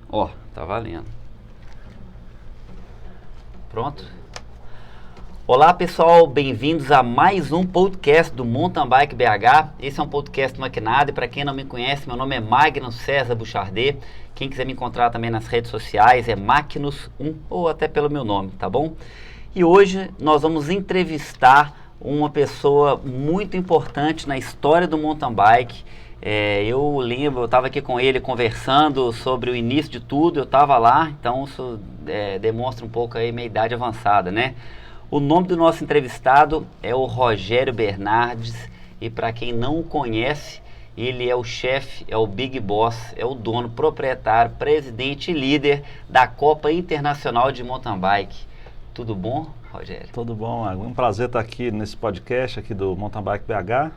Ó, tá valendo. Pronto? Olá pessoal, bem-vindos a mais um podcast do Mountain Bike BH. Esse é um podcast maquinado e para quem não me conhece, meu nome é Magno César Bouchardet. Quem quiser me encontrar também nas redes sociais é Magnus1 ou até pelo meu nome, tá bom? E hoje nós vamos entrevistar uma pessoa muito importante na história do mountain bike. Eu lembro, eu estava aqui com ele conversando sobre o início de tudo, eu estava lá, então isso demonstra um pouco aí minha idade avançada, né? O nome do nosso entrevistado é o Rogério Bernardes e para quem não o conhece, ele é o chefe, é o Big Boss, é o dono, proprietário, presidente e líder da Copa Internacional de Mountain Bike. Tudo bom, Rogério? Tudo bom, é um prazer estar aqui nesse podcast aqui do Mountain Bike BH.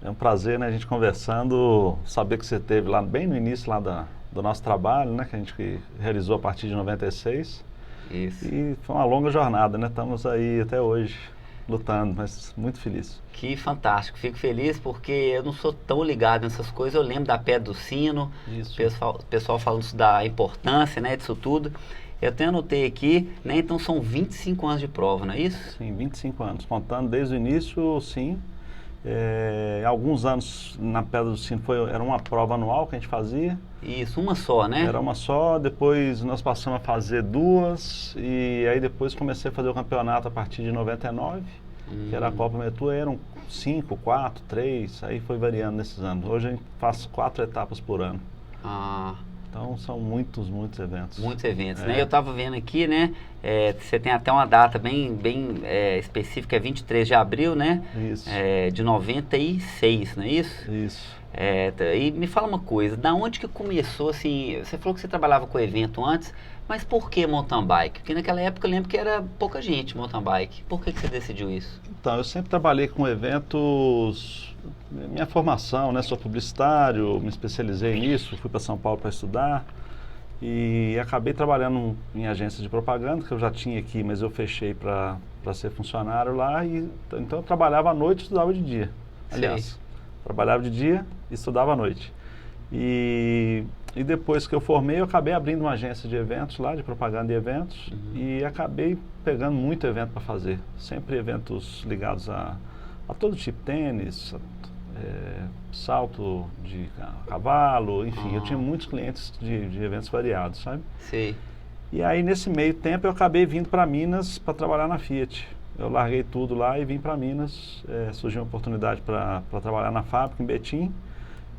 É um prazer, né, a gente conversando, saber que você esteve lá bem no início lá do nosso trabalho, né, que a gente realizou a partir de 96. Isso. E foi uma longa jornada, né? Estamos aí até hoje lutando, mas muito feliz. Que fantástico, fico feliz porque eu não sou tão ligado nessas coisas, eu lembro da Pedra do Sino, Isso. pessoal falando da importância, né, disso tudo. Eu até anotei aqui, né, então são 25 anos de prova, não é isso? Sim, 25 anos, contando desde o início, sim. Alguns anos na Pedra do Sino era uma prova anual que a gente fazia. Isso, uma só, né? Era uma só, depois nós passamos a fazer duas, e aí depois comecei a fazer o campeonato a partir de 99, que era a Copa Metu, eram 5, 4, 3, aí foi variando nesses anos. Hoje a gente faz 4 etapas por ano. Ah, Então são muitos eventos. muitos eventos, né? Eu estava vendo aqui, né? Você tem até uma data bem específica, é 23 de abril, né? Isso. De 96, não é isso? Isso. E me fala uma coisa, da onde que começou, assim, você falou que você trabalhava com evento antes, mas por que mountain bike? Porque naquela época eu lembro que era pouca gente mountain bike. Por que você decidiu isso? Então, eu sempre trabalhei com eventos, minha formação, né, sou publicitário, me especializei nisso, fui para São Paulo para estudar e acabei trabalhando em agência de propaganda, que eu já tinha aqui, mas eu fechei para ser funcionário lá, e então eu trabalhava à noite e estudava de dia, aliás. Sei. Trabalhava de dia e estudava à noite. E depois que eu formei, eu acabei abrindo uma agência de eventos lá, de propaganda e eventos, e acabei pegando muito evento para fazer. Sempre eventos ligados a todo tipo, tênis, salto de cavalo, enfim, eu tinha muitos clientes de eventos variados, sabe? Sei. E aí, nesse meio tempo, eu acabei vindo para Minas para trabalhar na Fiat. Eu larguei tudo lá e vim para Minas. Surgiu uma oportunidade para trabalhar na fábrica em Betim.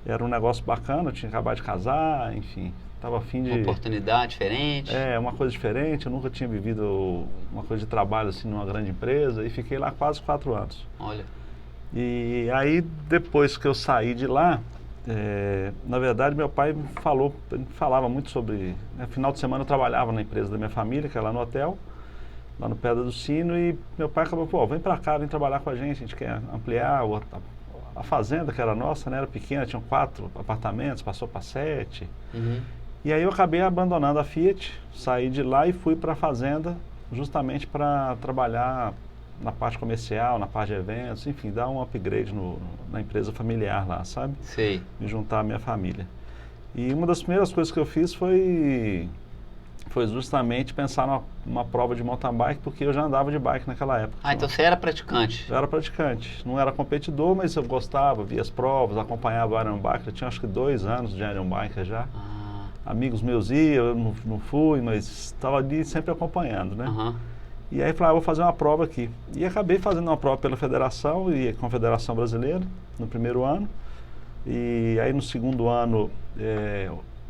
Era um negócio bacana, eu tinha acabado de casar, enfim. Estava a fim de... Uma oportunidade diferente. uma coisa diferente. Eu nunca tinha vivido uma coisa de trabalho assim numa grande empresa. E fiquei lá quase 4 anos. Olha. E aí, depois que eu saí de lá, na verdade, meu pai falava muito sobre... Né, final de semana eu trabalhava na empresa da minha família, que é lá no hotel, lá no Pedra do Sino, e meu pai acabou, vem pra cá, vem trabalhar com a gente quer ampliar a fazenda que era nossa, né, era pequena, tinham 4 apartamentos, passou para 7. E aí eu acabei abandonando a Fiat, saí de lá e fui para a fazenda, justamente para trabalhar na parte comercial, na parte de eventos, enfim, dar um upgrade na empresa familiar lá, sabe? Sei. Me juntar à minha família. E uma das primeiras coisas que eu fiz foi justamente pensar numa prova de mountain bike, porque eu já andava de bike naquela época. Ah, então você era praticante? Eu era praticante. Não era competidor, mas eu gostava, via as provas, acompanhava o Iron Bike. Eu tinha acho que 2 anos de Iron Bike já. Amigos meus iam, eu não fui, mas estava ali sempre acompanhando, né? E aí falei, vou fazer uma prova aqui. E acabei fazendo uma prova pela federação e Confederação Brasileira, no primeiro ano. E aí no segundo ano,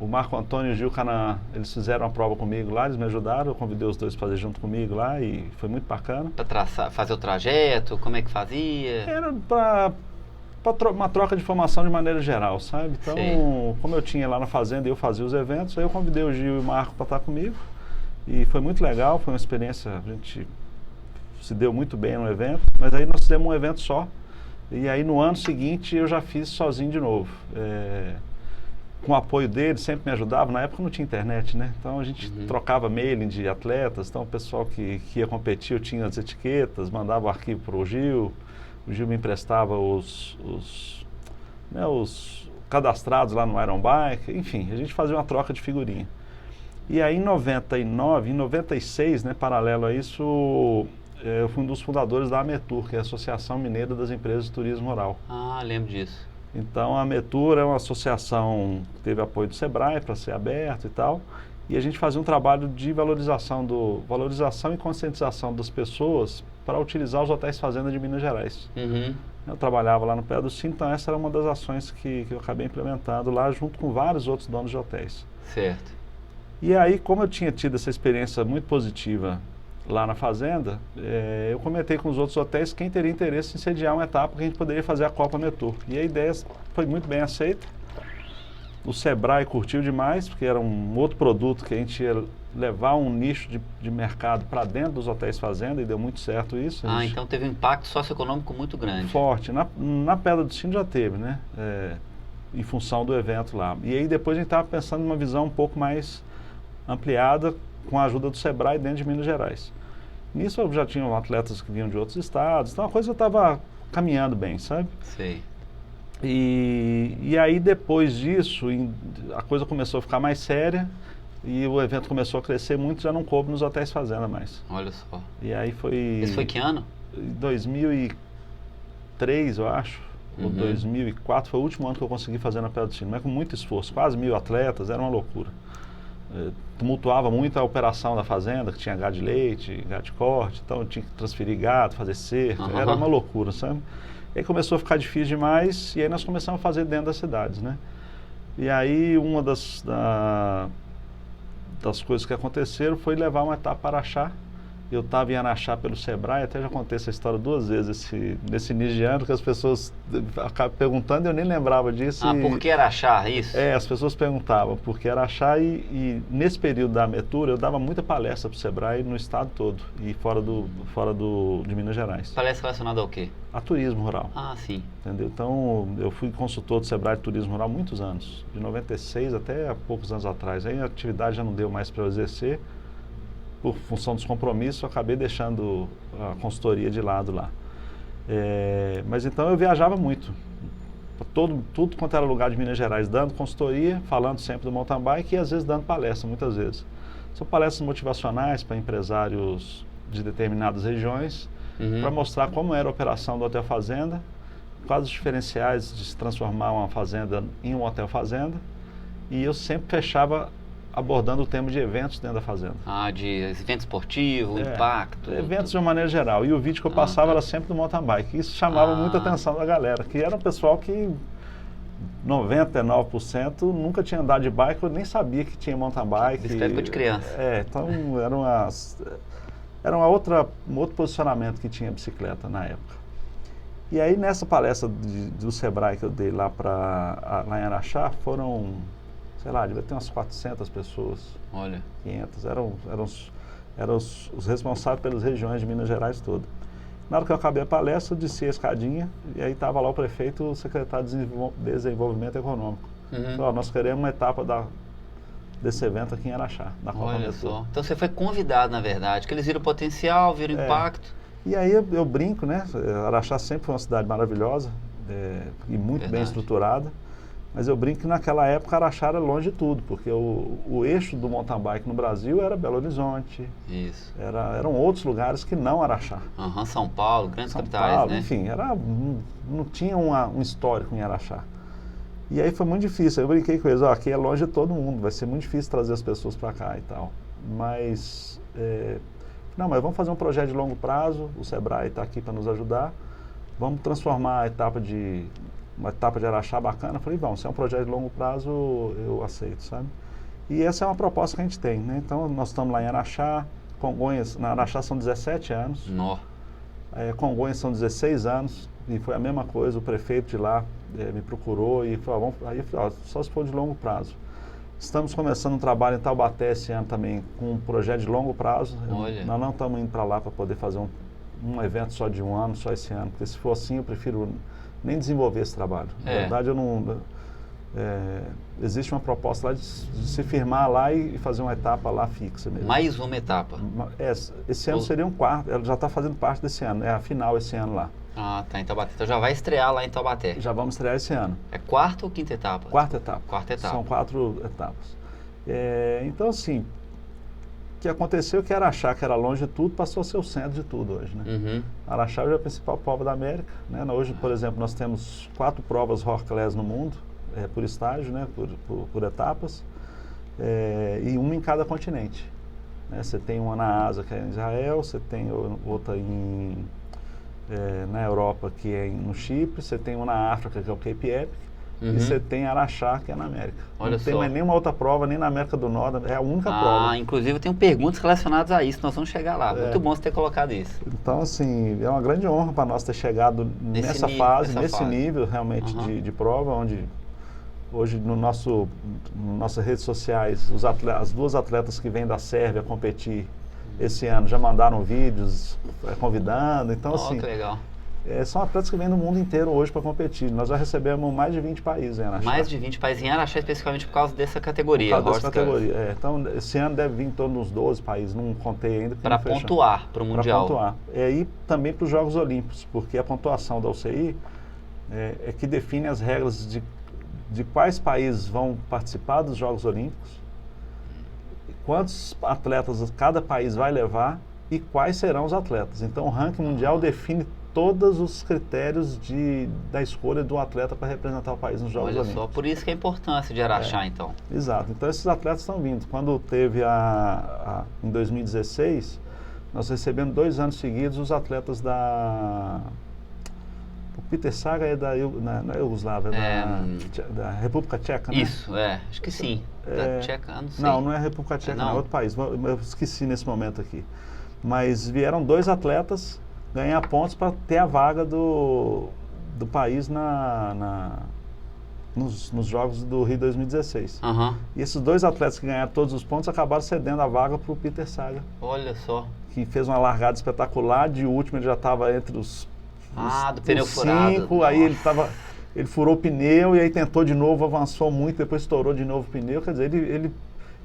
o Marco Antônio e o Gil Canaã, eles fizeram uma prova comigo lá, eles me ajudaram, eu convidei os dois para fazer junto comigo lá e foi muito bacana. Para fazer o trajeto, como é que fazia? Era para uma troca de informação de maneira geral, sabe? Então, como eu tinha lá na fazenda e eu fazia os eventos, aí eu convidei o Gil e o Marco para estar comigo e foi muito legal, foi uma experiência, a gente se deu muito bem no evento, mas aí nós fizemos um evento só e aí no ano seguinte eu já fiz sozinho de novo. Com o apoio dele, sempre me ajudava. Na época não tinha internet, né? Então a gente trocava mailing de atletas. Então o pessoal que ia competir, eu tinha as etiquetas, mandava o arquivo para o Gil me emprestava os cadastrados lá no Iron Bike. Enfim, a gente fazia uma troca de figurinha. E aí em 99, em 96, né, paralelo a isso, eu fui um dos fundadores da AMETUR, que é a Associação Mineira das Empresas de Turismo Rural. Ah, lembro disso. Então a AMETUR é uma associação que teve apoio do SEBRAE para ser aberto e tal, e a gente fazia um trabalho de valorização e conscientização das pessoas para utilizar os hotéis fazenda de Minas Gerais. Uhum. Eu trabalhava lá no Pé do Sino, então essa era uma das ações que eu acabei implementando lá junto com vários outros donos de hotéis. Certo. E aí, como eu tinha tido essa experiência muito positiva lá na fazenda, eu comentei com os outros hotéis quem teria interesse em sediar uma etapa que a gente poderia fazer a Copa AMETUR. E a ideia foi muito bem aceita. O SEBRAE curtiu demais, porque era um outro produto que a gente ia levar um nicho de mercado para dentro dos hotéis fazenda, e deu muito certo isso. Ah, então teve um impacto socioeconômico muito grande. Forte. Na Pedra do Sino já teve, né? Em função do evento lá. E aí depois a gente estava pensando numa visão um pouco mais ampliada com a ajuda do SEBRAE dentro de Minas Gerais. Nisso eu já tinha atletas que vinham de outros estados, então a coisa estava caminhando bem, sabe? Sei. E aí depois disso, a coisa começou a ficar mais séria e o evento começou a crescer muito, já não coube nos hotéis fazenda mais. Olha só. E aí foi... Esse foi que ano? Em 2003, eu acho, ou 2004, foi o último ano que eu consegui fazer na Pedra do Sino, mas com muito esforço, quase 1.000 atletas, era uma loucura. Tumultuava muito a operação da fazenda, que tinha gado de leite, gado de corte, então eu tinha que transferir gado, fazer cerca, era uma loucura, sabe? E aí começou a ficar difícil demais, e aí nós começamos a fazer dentro das cidades, né? E aí uma das coisas que aconteceram foi levar uma etapa para Araxá. Eu estava em Araxá pelo SEBRAE, até já contei essa história 2 vezes nesse início de ano, que as pessoas acabam perguntando e eu nem lembrava disso. Ah, por que Araxá, isso? As pessoas perguntavam por que Araxá e nesse período da AMETUR eu dava muita palestra para o SEBRAE no estado todo e fora de Minas Gerais. Palestra relacionada ao quê? A turismo rural. Ah, sim. Entendeu? Então eu fui consultor do SEBRAE de Turismo Rural há muitos anos, de 96 até há poucos anos atrás. Aí a atividade já não deu mais para eu exercer. Por função dos compromissos, eu acabei deixando a consultoria de lado lá. Mas então eu viajava muito. Tudo quanto era lugar de Minas Gerais, dando consultoria, falando sempre do mountain bike e às vezes dando palestra, muitas vezes. São palestras motivacionais para empresários de determinadas regiões, para mostrar como era a operação do hotel fazenda, quais os diferenciais de se transformar uma fazenda em um hotel fazenda. E eu sempre fechava abordando o tema de eventos dentro da fazenda. Ah, de evento esportivo, impacto. Eventos de uma maneira geral. E o vídeo que eu passava era sempre do mountain bike. Isso chamava muita atenção da galera, que era um pessoal que 99% nunca tinha andado de bike, eu nem sabia que tinha mountain bike. Bicicleta de criança. Então era um outro posicionamento que tinha a bicicleta na época. E aí nessa palestra do SEBRAE que eu dei lá em Araxá, foram, sei lá, devia ter umas 400 pessoas. Olha. 500, eram os responsáveis pelas regiões de Minas Gerais toda. Na hora que eu acabei a palestra, eu desci a escadinha e aí estava lá o prefeito, o secretário de Desenvolvimento Econômico. Falou, nós queremos uma etapa desse evento aqui em Araxá, na Copa Olha AMETUR. só. Então você foi convidado, na verdade, que eles viram o potencial, viram o impacto. E aí eu brinco, né? Araxá sempre foi uma cidade maravilhosa e muito bem estruturada. Mas eu brinco que naquela época Araxá era longe de tudo, porque o eixo do mountain bike no Brasil era Belo Horizonte. Isso. Eram outros lugares que não Araxá. São Paulo, grandes capitais, Paulo, né? Enfim, não tinha um histórico em Araxá. E aí foi muito difícil. Eu brinquei com eles, aqui é longe de todo mundo, vai ser muito difícil trazer as pessoas para cá e tal. Mas, mas vamos fazer um projeto de longo prazo, o SEBRAE está aqui para nos ajudar. Vamos transformar uma etapa de Araxá bacana. Eu falei, vamos, se é um projeto de longo prazo, eu aceito, sabe? E essa é uma proposta que a gente tem, né? Então, nós estamos lá em Araxá, Congonhas, na Araxá são 17 anos. Congonhas são 16 anos, e foi a mesma coisa, o prefeito de lá me procurou e falou, só se for de longo prazo. Estamos começando um trabalho em Taubaté esse ano também, com um projeto de longo prazo. Nós não estamos indo para lá para poder fazer um evento só de um ano, só esse ano, porque se for assim, eu prefiro nem desenvolver esse trabalho. Na verdade, existe uma proposta lá de se firmar lá e fazer uma etapa lá fixa mesmo. Mais uma etapa? Esse ano seria um quarto, ela já está fazendo parte desse ano, é a final esse ano lá. Ah, tá, em Taubaté. Então já vai estrear lá em Taubaté. Já vamos estrear esse ano. É quarta ou quinta etapa? Quarta etapa. Quarta etapa. São 4 etapas. Então, assim, o que aconteceu é que Araxá, que era longe de tudo, passou a ser o centro de tudo hoje, né? Uhum. Araxá hoje é a principal prova da América, né? Hoje, por exemplo, nós temos 4 provas Rock Class no mundo, por estágio, né? Por etapas, e uma em cada continente. Né? Você tem uma na Ásia, que é em Israel, você tem outra na Europa, que é no Chipre, você tem uma na África, que é o Cape Epic, e você tem Araxá, que é na América. Olha Não tem só. mais nenhuma outra prova, nem na América do Norte, é a única prova. Inclusive eu tenho perguntas relacionadas a isso, nós vamos chegar lá. Muito bom você ter colocado isso. Então, assim, é uma grande honra para nós ter chegado nessa fase, nesse nível realmente de prova, onde hoje nossas redes sociais, as 2 atletas que vêm da Sérvia competir esse ano já mandaram vídeos convidando, então assim, que legal. São atletas que vêm do mundo inteiro hoje para competir. Nós já recebemos mais de 20 países em Araxá. Mais de 20 países em Araxá, especificamente por causa dessa categoria. Por causa dessa categoria, Então, esse ano deve vir em torno dos 12 países, não contei ainda. Para pontuar para o Mundial. Para pontuar. E também para os Jogos Olímpicos, porque a pontuação da UCI é que define as regras de quais países vão participar dos Jogos Olímpicos, quantos atletas cada país vai levar e quais serão os atletas. Então, o ranking mundial define todos os critérios da escolha do atleta para representar o país nos Jogos Olímpicos. Olha só, por isso que é a importância de Araxá, então. Exato. Então, esses atletas estão vindo. Quando teve em 2016, nós recebemos 2 anos seguidos os atletas o Peter Sagan é da Iugoslávia, da República Tcheca, né? Isso, acho que sim. Da Tcheca, não sei. Não é a República Tcheca, não, é outro país. Eu esqueci nesse momento aqui. Mas vieram 2 atletas ganhar pontos para ter a vaga do país nos Jogos do Rio 2016. E esses 2 atletas que ganharam todos os pontos acabaram cedendo a vaga para o Peter Sagan. Olha só. Que fez uma largada espetacular, de último ele já estava entre os do pneu furado. 5, aí ele furou o pneu e aí tentou de novo, avançou muito, depois estourou de novo o pneu, quer dizer, ele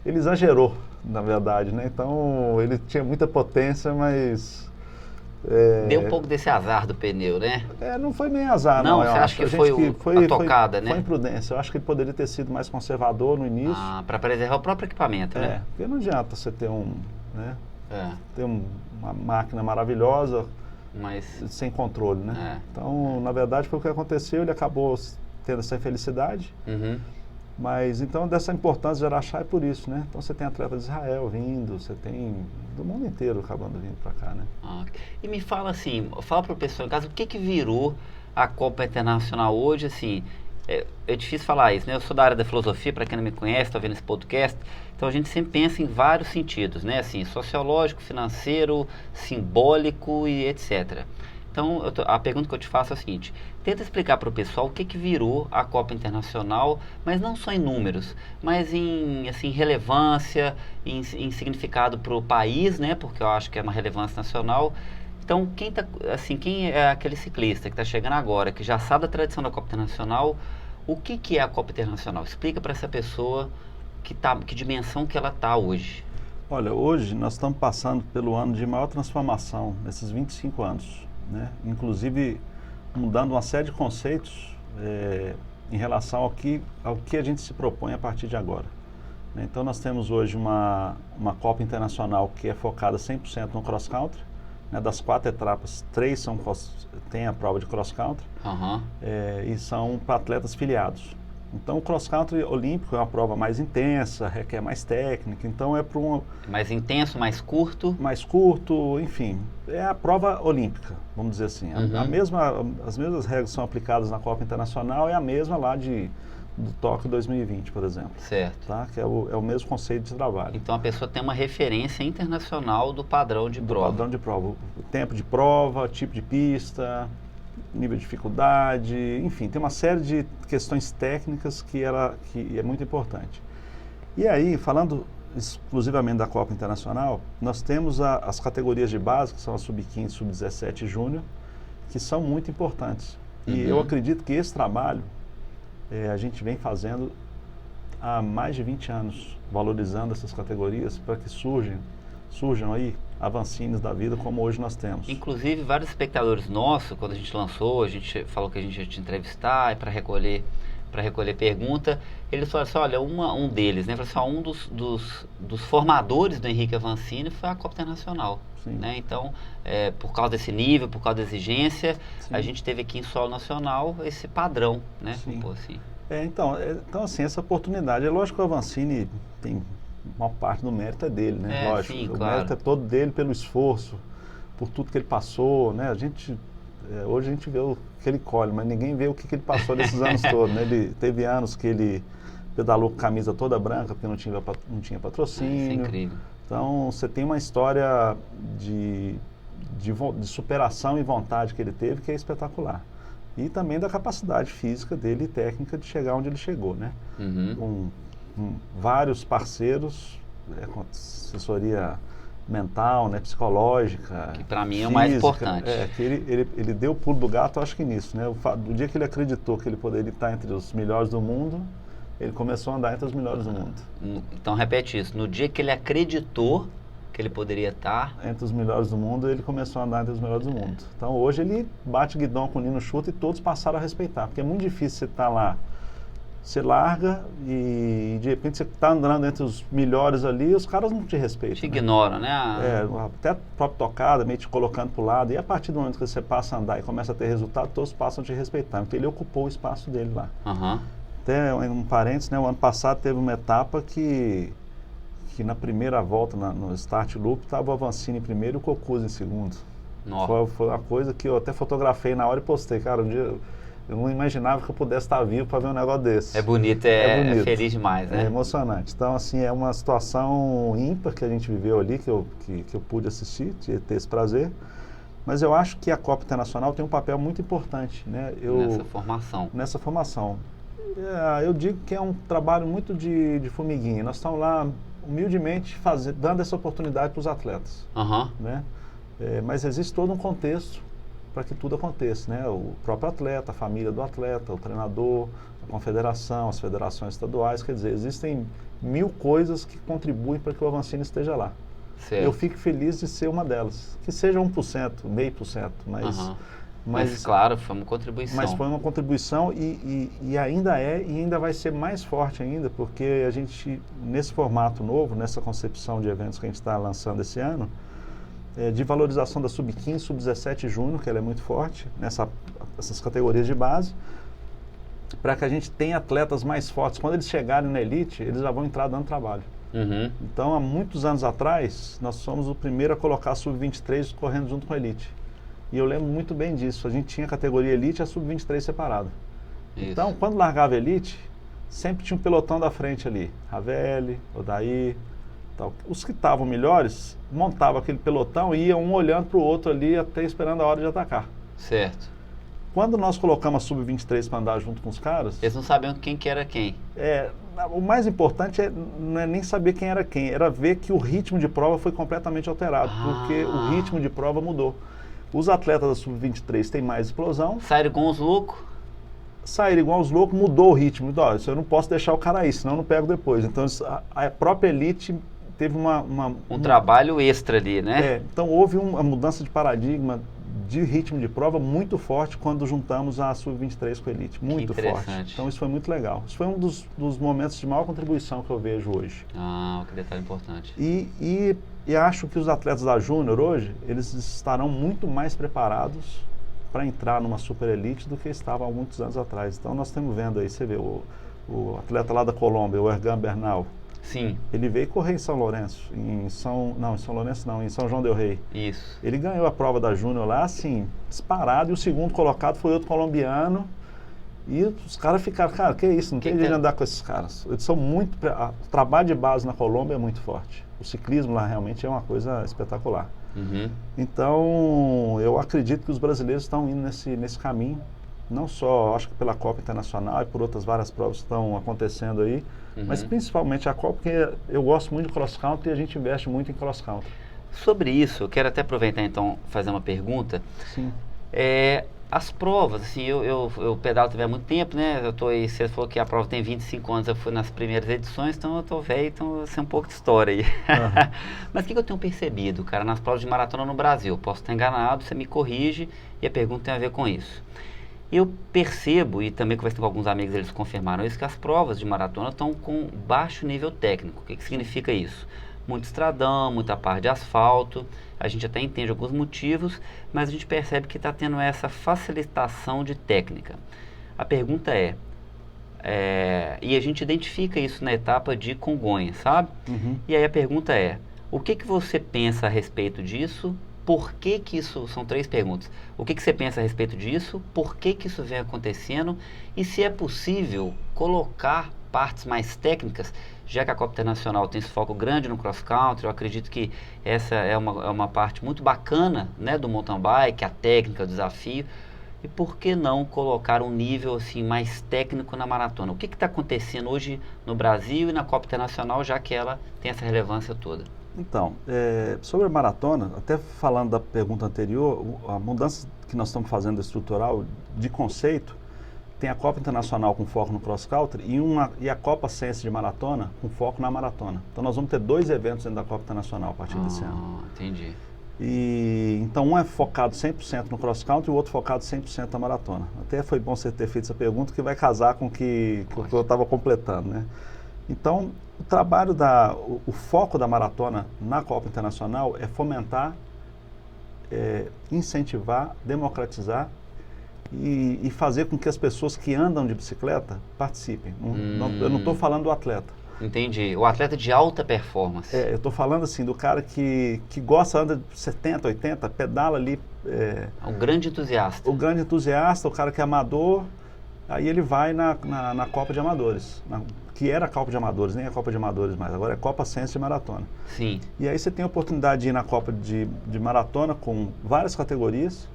exagerou, na verdade, né? Então, ele tinha muita potência, mas... Deu um pouco desse azar do pneu, né? Não foi nem azar, não. Você acha que foi a tocada, né? Foi imprudência. Eu acho que ele poderia ter sido mais conservador no início. Para preservar o próprio equipamento, né? Porque não adianta você ter ter uma máquina maravilhosa, mas sem controle, né? Então, na verdade, foi o que aconteceu. Ele acabou tendo essa infelicidade. Mas, então, dessa importância de Araxá é por isso, né? Então, você tem atletas de Israel vindo, você tem do mundo inteiro acabando vindo para cá, né? E me fala assim, fala para o pessoal em casa, o que virou a Copa Internacional hoje, assim... É difícil falar isso, né? Eu sou da área da filosofia, para quem não me conhece, está vendo esse podcast. Então a gente sempre pensa em vários sentidos, né? Assim, sociológico, financeiro, simbólico e etc. Então a pergunta que eu te faço é a seguinte: tenta explicar para o pessoal o que virou a Copa Internacional, mas não só em números, mas em assim, relevância, em significado para o país, né? Porque eu acho que é uma relevância nacional. Então, quem é aquele ciclista que está chegando agora, que já sabe da tradição da Copa Internacional, o que é a Copa Internacional? Explica para essa pessoa que dimensão que ela está hoje. Olha, hoje nós estamos passando pelo ano de maior transformação nesses 25 anos, né? Inclusive mudando uma série de conceitos em relação ao que a gente se propõe a partir de agora. Então, nós temos hoje uma Copa Internacional que é focada 100% no cross-country. Das 4 etapas, 3 tem a prova de cross-country e são para atletas filiados. Então, o cross-country olímpico é uma prova mais intensa, requer mais técnica, então é para mais intenso, mais curto? Mais curto, enfim. É a prova olímpica, vamos dizer assim. As mesmas regras são aplicadas na Copa Internacional, é a mesma lá do Tóquio 2020, por exemplo. Certo. Tá? Que é o mesmo conceito de trabalho. Então a pessoa tem uma referência internacional do padrão de prova. Padrão de prova. O tempo de prova, tipo de pista, nível de dificuldade, enfim, tem uma série de questões técnicas que é muito importante. E aí, falando exclusivamente da Copa Internacional, nós temos as categorias de base, que são a Sub-15, Sub-17 e Júnior, que são muito importantes. E eu acredito que esse trabalho a gente vem fazendo há mais de 20 anos, valorizando essas categorias para que surjam aí avancines da vida como hoje nós temos. Inclusive, vários espectadores nossos, quando a gente lançou, a gente falou que a gente ia te entrevistar para recolher para recolher pergunta, eles falaram assim, olha, um deles, né, falou assim, dos formadores do Henrique Avancini foi a Copa Internacional, né, então, por causa desse nível, por causa da exigência, a gente teve aqui em solo nacional esse padrão, né, vamos pôr assim. Então, assim, essa oportunidade, é lógico que o Avancini tem uma parte do mérito é dele, né, lógico, sim, o claro. mérito é todo dele pelo esforço, por tudo que ele passou, né, hoje a gente vê o que ele colhe, mas ninguém vê o que ele passou nesses anos todos, né, ele teve anos que ele pedalou com camisa toda branca, porque não tinha patrocínio. Isso é incrível. Então, você tem uma história de superação e vontade que ele teve, que é espetacular. E também da capacidade física dele e técnica de chegar onde ele chegou, né? Com vários parceiros, com assessoria mental, né, psicológica, que para mim física, é o mais importante. Que ele deu o pulo do gato, acho que nisso, né? Do dia que ele acreditou que ele poderia estar entre os melhores do mundo, ele começou a andar entre os melhores do mundo. Então repete isso, no dia que ele acreditou que ele poderia estar entre os melhores do mundo, ele começou a andar entre os melhores do mundo. Então hoje ele bate guidão com o Nino chuta e todos passaram a respeitar, porque é muito difícil você estar lá, você larga e de repente você está andando entre os melhores ali e os caras não te respeitam. Te ignoram, né? Até a própria tocada, meio te colocando para o lado, e a partir do momento que você passa a andar e começa a ter resultado, todos passam a te respeitar, porque ele ocupou o espaço dele lá. Até um parênteses, né, o ano passado teve uma etapa que na primeira volta, no start loop, estava o Avancini em primeiro e o Cocuzzi em segundo. Foi uma coisa que eu até fotografei na hora e postei. Cara, um dia eu não imaginava que eu pudesse estar vivo para ver um negócio desse. É bonito, é feliz demais, né? É emocionante. Então, assim, é uma situação ímpar que a gente viveu ali, que eu pude assistir, ter esse prazer. Mas eu acho que a Copa Internacional tem um papel muito importante, né? Nessa formação. Eu digo que é um trabalho muito de formiguinha. Nós estamos lá humildemente dando essa oportunidade para os atletas, né? Mas existe todo um contexto para que tudo aconteça, né? O próprio atleta, a família do atleta, o treinador, a confederação, as federações estaduais, quer dizer, existem 1000 coisas que contribuem para que o Avancini esteja lá. Certo. Eu fico feliz de ser uma delas, que seja 1%, 0,5%, mas claro, foi uma contribuição. Mas foi uma contribuição e ainda é e ainda vai ser mais forte ainda, porque a gente, nesse formato novo, nessa concepção de eventos que a gente está lançando esse ano, de valorização da Sub-15, Sub-17 e Júnior, que ela é muito forte, nessas categorias de base, para que a gente tenha atletas mais fortes. Quando eles chegarem na elite, eles já vão entrar dando trabalho. Então, há muitos anos atrás, nós fomos o primeiro a colocar a Sub-23 correndo junto com a elite. E eu lembro muito bem disso. A gente tinha a categoria elite e a Sub-23 separada. Então, quando largava a elite, sempre tinha um pelotão da frente ali. Ravelli, Odair, tal. Os que estavam melhores, montavam aquele pelotão e iam um olhando para o outro ali, até esperando a hora de atacar. Certo. Quando nós colocamos a Sub-23 para andar junto com os caras... Eles não sabiam quem que era quem. O mais importante não é nem saber quem, era ver que o ritmo de prova foi completamente alterado, porque o ritmo de prova mudou. Os atletas da Sub-23 têm mais explosão. Saíram igual os loucos? Saíram igual os loucos, mudou o ritmo. Então, eu não posso deixar o cara aí, senão eu não pego depois. Então, a própria elite teve um trabalho extra ali, né? Então, houve uma mudança de paradigma de ritmo de prova muito forte quando juntamos a Sub-23 com a elite. Muito forte. Então, isso foi muito legal. Isso foi um dos momentos de maior contribuição que eu vejo hoje. Que detalhe importante. E acho que os atletas da Júnior hoje, eles estarão muito mais preparados para entrar numa super elite do que estavam há muitos anos atrás. Então nós estamos vendo aí, você vê, o atleta lá da Colômbia, o Ergan Bernal. Sim. Ele veio correr em São Lourenço, em São João del Rei. Isso. Ele ganhou a prova da Júnior lá, assim, disparado, e o segundo colocado foi outro colombiano. E os caras ficaram, cara, que isso, não tem jeito de andar com esses caras. Eles são muito... O trabalho de base na Colômbia é muito forte. O ciclismo lá realmente é uma coisa espetacular. Então, eu acredito que os brasileiros estão indo nesse caminho. Não só, acho que pela Copa Internacional e por outras várias provas que estão acontecendo aí, mas principalmente a Copa, porque eu gosto muito de cross country e a gente investe muito em cross country. Sobre isso, eu quero até aproveitar então fazer uma pergunta. Sim. As provas, assim, eu pedalo também há muito tempo, né? Eu tô aí, você falou que a prova tem 25 anos, eu fui nas primeiras edições, então eu tô velho, então eu sei um pouco de história aí. Mas o que eu tenho percebido, cara, nas provas de maratona no Brasil? Posso estar enganado, você me corrige e a pergunta tem a ver com isso. Eu percebo, e também conversando com alguns amigos, eles confirmaram isso, que as provas de maratona estão com baixo nível técnico. O que significa isso? Muito estradão, muita parte de asfalto, a gente até entende alguns motivos, mas a gente percebe que está tendo essa facilitação de técnica. A pergunta e a gente identifica isso na etapa de Congonhas, sabe? Uhum. E aí a pergunta o que você pensa a respeito disso? Por que isso, são 3 perguntas. O que você pensa a respeito disso? Por que isso vem acontecendo? E se é possível colocar partes mais técnicas, já que a Copa Internacional tem esse foco grande no cross-country, eu acredito que essa é uma parte muito bacana, né, do mountain bike, a técnica, o desafio. E por que não colocar um nível assim, mais técnico na maratona? O que está acontecendo hoje no Brasil e na Copa Internacional, já que ela tem essa relevância toda? Então, sobre a maratona, até falando da pergunta anterior, a mudança que nós estamos fazendo estrutural de conceito, tem a Copa Internacional com foco no cross-country e a Copa Sense de maratona com foco na maratona. Então nós vamos ter 2 eventos dentro da Copa Internacional a partir desse ano. Entendi. Então um é focado 100% no cross-country e o outro focado 100% na maratona. Até foi bom você ter feito essa pergunta, que vai casar com o que eu estava completando, né? Então, o trabalho o foco da maratona na Copa Internacional é fomentar, incentivar, democratizar e fazer com que as pessoas que andam de bicicleta participem. Eu não estou falando do atleta. Entendi. O atleta de alta performance. Eu estou falando assim do cara que gosta, anda de 70, 80, pedala ali. Um grande entusiasta. O grande entusiasta, o cara que é amador, aí ele vai na Copa de Amadores, que era a Copa de Amadores, nem a Copa de Amadores mais, agora é Copa Sense de Maratona. Sim. E aí você tem a oportunidade de ir na Copa de Maratona com várias categorias,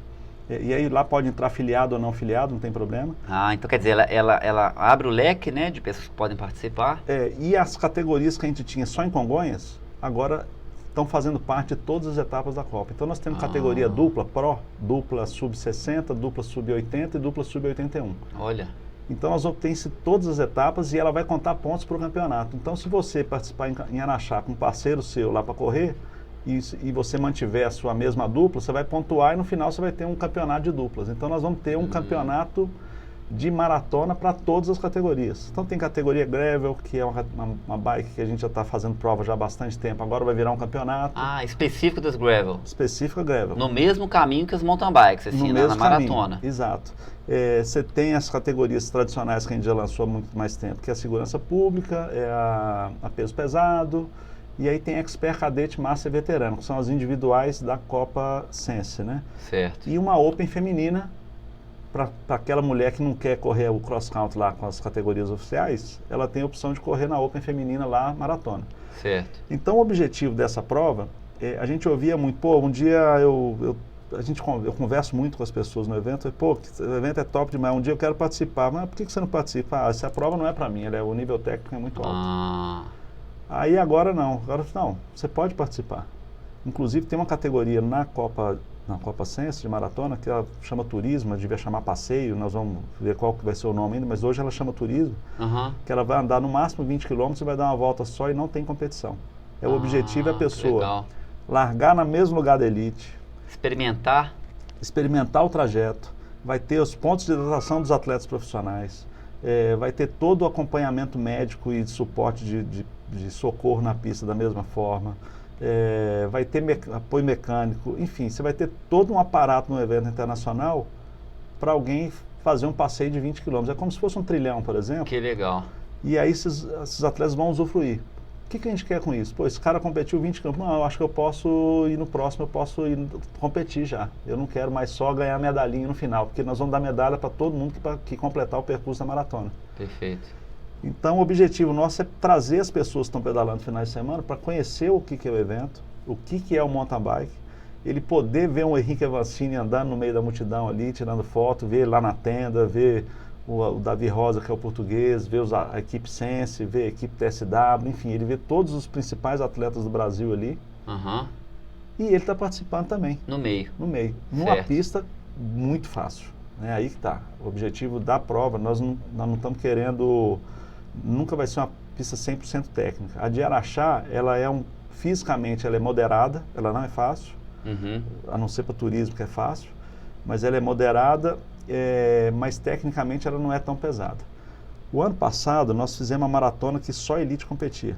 e aí lá pode entrar filiado ou não filiado, não tem problema. Então quer dizer, ela abre o leque, né, de pessoas que podem participar. E as categorias que a gente tinha só em Congonhas, agora estão fazendo parte de todas as etapas da Copa. Então nós temos categoria dupla, Pro, dupla sub-60, dupla sub-80 e dupla sub-81. Olha. Então nós vamos ter todas as etapas e ela vai contar pontos para o campeonato. Então se você participar em Araxá com um parceiro seu lá para correr e você mantiver a sua mesma dupla, você vai pontuar e no final você vai ter um campeonato de duplas. Então nós vamos ter um campeonato de maratona para todas as categorias. Então tem categoria gravel, que é uma bike que a gente já está fazendo prova já há bastante tempo, agora vai virar um campeonato. Específico das gravel. Específica gravel. No mesmo caminho que as mountain bikes, assim, na maratona. Exato. Você tem as categorias tradicionais que a gente já lançou há muito mais tempo, que é a segurança pública, a peso pesado, e aí tem Expert, Cadete, Master e Veterano, que são as individuais da Copa Sense, né? Certo. E uma Open feminina, para aquela mulher que não quer correr o cross-country lá com as categorias oficiais, ela tem a opção de correr na Open feminina lá, maratona. Certo. Então o objetivo dessa prova, a gente ouvia muito, um dia eu converso muito com as pessoas no evento, o evento é top demais, um dia eu quero participar, mas por que você não participa? Essa prova não é para mim, o nível técnico é muito alto. Aí agora não, você pode participar. Inclusive tem uma categoria na Copa Sense de maratona, que ela chama turismo, devia chamar passeio, nós vamos ver qual que vai ser o nome ainda, mas hoje ela chama turismo, que ela vai andar no máximo 20 km e vai dar uma volta só e não tem competição. O objetivo é a pessoa largar no mesmo lugar da elite, experimentar o trajeto, vai ter os pontos de hidratação dos atletas profissionais, vai ter todo o acompanhamento médico e de suporte de socorro na pista da mesma forma, vai ter apoio mecânico, enfim, você vai ter todo um aparato no evento internacional para alguém fazer um passeio de 20 km. É como se fosse um trilhão, por exemplo. Que legal. E aí esses atletas vão usufruir. O que a gente quer com isso? Esse cara competiu 20 km. Não, eu acho que eu posso ir no próximo, eu posso ir competir já. Eu não quero mais só ganhar medalhinha no final, porque nós vamos dar medalha para todo mundo que completar o percurso da maratona. Perfeito. Então o objetivo nosso é trazer as pessoas que estão pedalando no final de semana para conhecer o que é o evento, o que é o mountain bike, ele poder ver um Henrique Avancini andando no meio da multidão ali, tirando foto, ver ele lá na tenda, ver o Davi Rosa, que é o português, ver a equipe Sense, ver a equipe TSW, enfim, ele vê todos os principais atletas do Brasil ali. E ele está participando também. No meio. Numa pista muito fácil. Aí que está. O objetivo da prova, nós não estamos querendo... Nunca vai ser uma pista 100% técnica. A de Araxá, fisicamente ela é moderada, ela não é fácil, a não ser para turismo que é fácil, mas ela é moderada mas tecnicamente ela não é tão pesada. O ano passado nós fizemos uma maratona que só elite competia.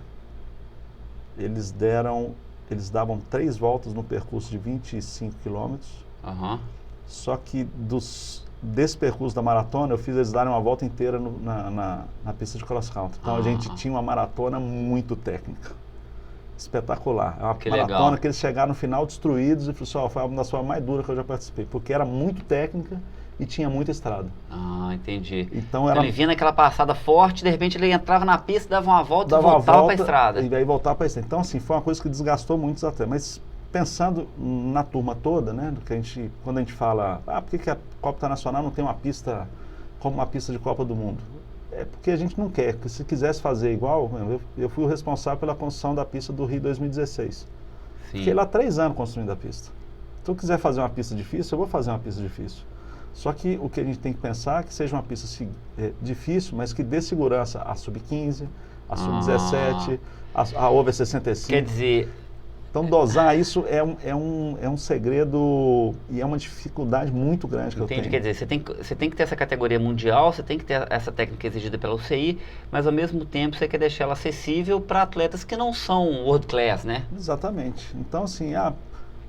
Eles davam 3 voltas no percurso de 25 quilômetros. Só que desse percurso da maratona, eu fiz eles darem uma volta inteira na pista de cross country. Então a gente tinha uma maratona muito técnica. Espetacular. É uma maratona legal. que eles chegaram no final destruídos e falaram, foi uma das provas mais duras que eu já participei, porque era muito técnica e tinha muita estrada. Entendi. Então ele vinha naquela passada forte, de repente ele entrava na pista, dava uma volta e voltava para a estrada. E aí voltava para a estrada. Então, assim, foi uma coisa que desgastou muito os atletas. Mas pensando na turma toda, né, quando a gente fala, por que a Copa Internacional não tem uma pista como uma pista de Copa do Mundo? É porque a gente não quer, porque se quisesse fazer igual, eu fui o responsável pela construção da pista do Rio 2016. Sim. Fiquei lá 3 anos construindo a pista. Se eu quiser fazer uma pista difícil, eu vou fazer uma pista difícil. Só que o que a gente tem que pensar é que seja uma pista difícil, mas que dê segurança à Sub-15, à Sub-17, à Over 65. Quer dizer... Então, dosar isso é um segredo e é uma dificuldade muito grande que eu tenho. Quer dizer, você tem que ter essa categoria mundial, você tem que ter essa técnica exigida pela UCI, mas ao mesmo tempo você quer deixar ela acessível para atletas que não são world class, né? Exatamente. Então, assim,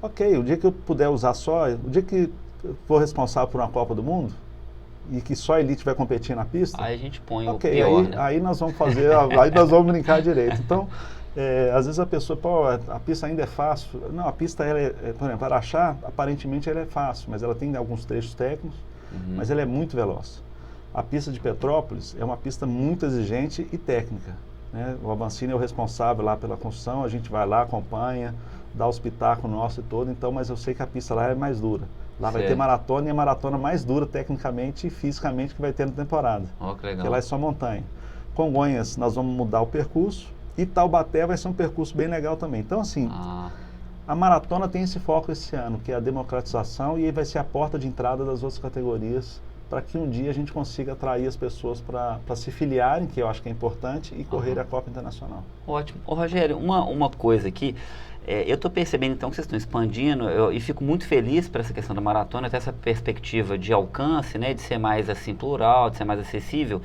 ok, o dia que eu puder usar só, o dia que eu for responsável por uma Copa do Mundo e que só a elite vai competir na pista... Aí a gente põe o pior, né? Aí nós vamos fazer, aí nós vamos brincar direito. Então... às vezes a pessoa, a pista ainda é fácil. Não, a pista, por exemplo, Araxá, aparentemente ela é fácil, mas ela tem alguns trechos técnicos, mas ela é muito veloz. A pista de Petrópolis é uma pista muito exigente e técnica, né? O Avancini é o responsável lá pela construção, a gente vai lá, acompanha, dá os pitacos nosso e todo, então, mas eu sei que a pista lá é mais dura. Lá vai ter maratona e a maratona mais dura tecnicamente e fisicamente que vai ter na temporada. Que legal. Porque lá é só montanha. Congonhas, nós vamos mudar o percurso. E Taubaté vai ser um percurso bem legal também. Então, assim, a maratona tem esse foco esse ano, que é a democratização, e aí vai ser a porta de entrada das outras categorias, para que um dia a gente consiga atrair as pessoas para se filiarem, que eu acho que é importante, e correr a Copa Internacional. Ótimo. Rogério, uma coisa aqui, eu estou percebendo então que vocês estão expandindo, e fico muito feliz por essa questão da maratona, até essa perspectiva de alcance, né, de ser mais assim plural, de ser mais acessível.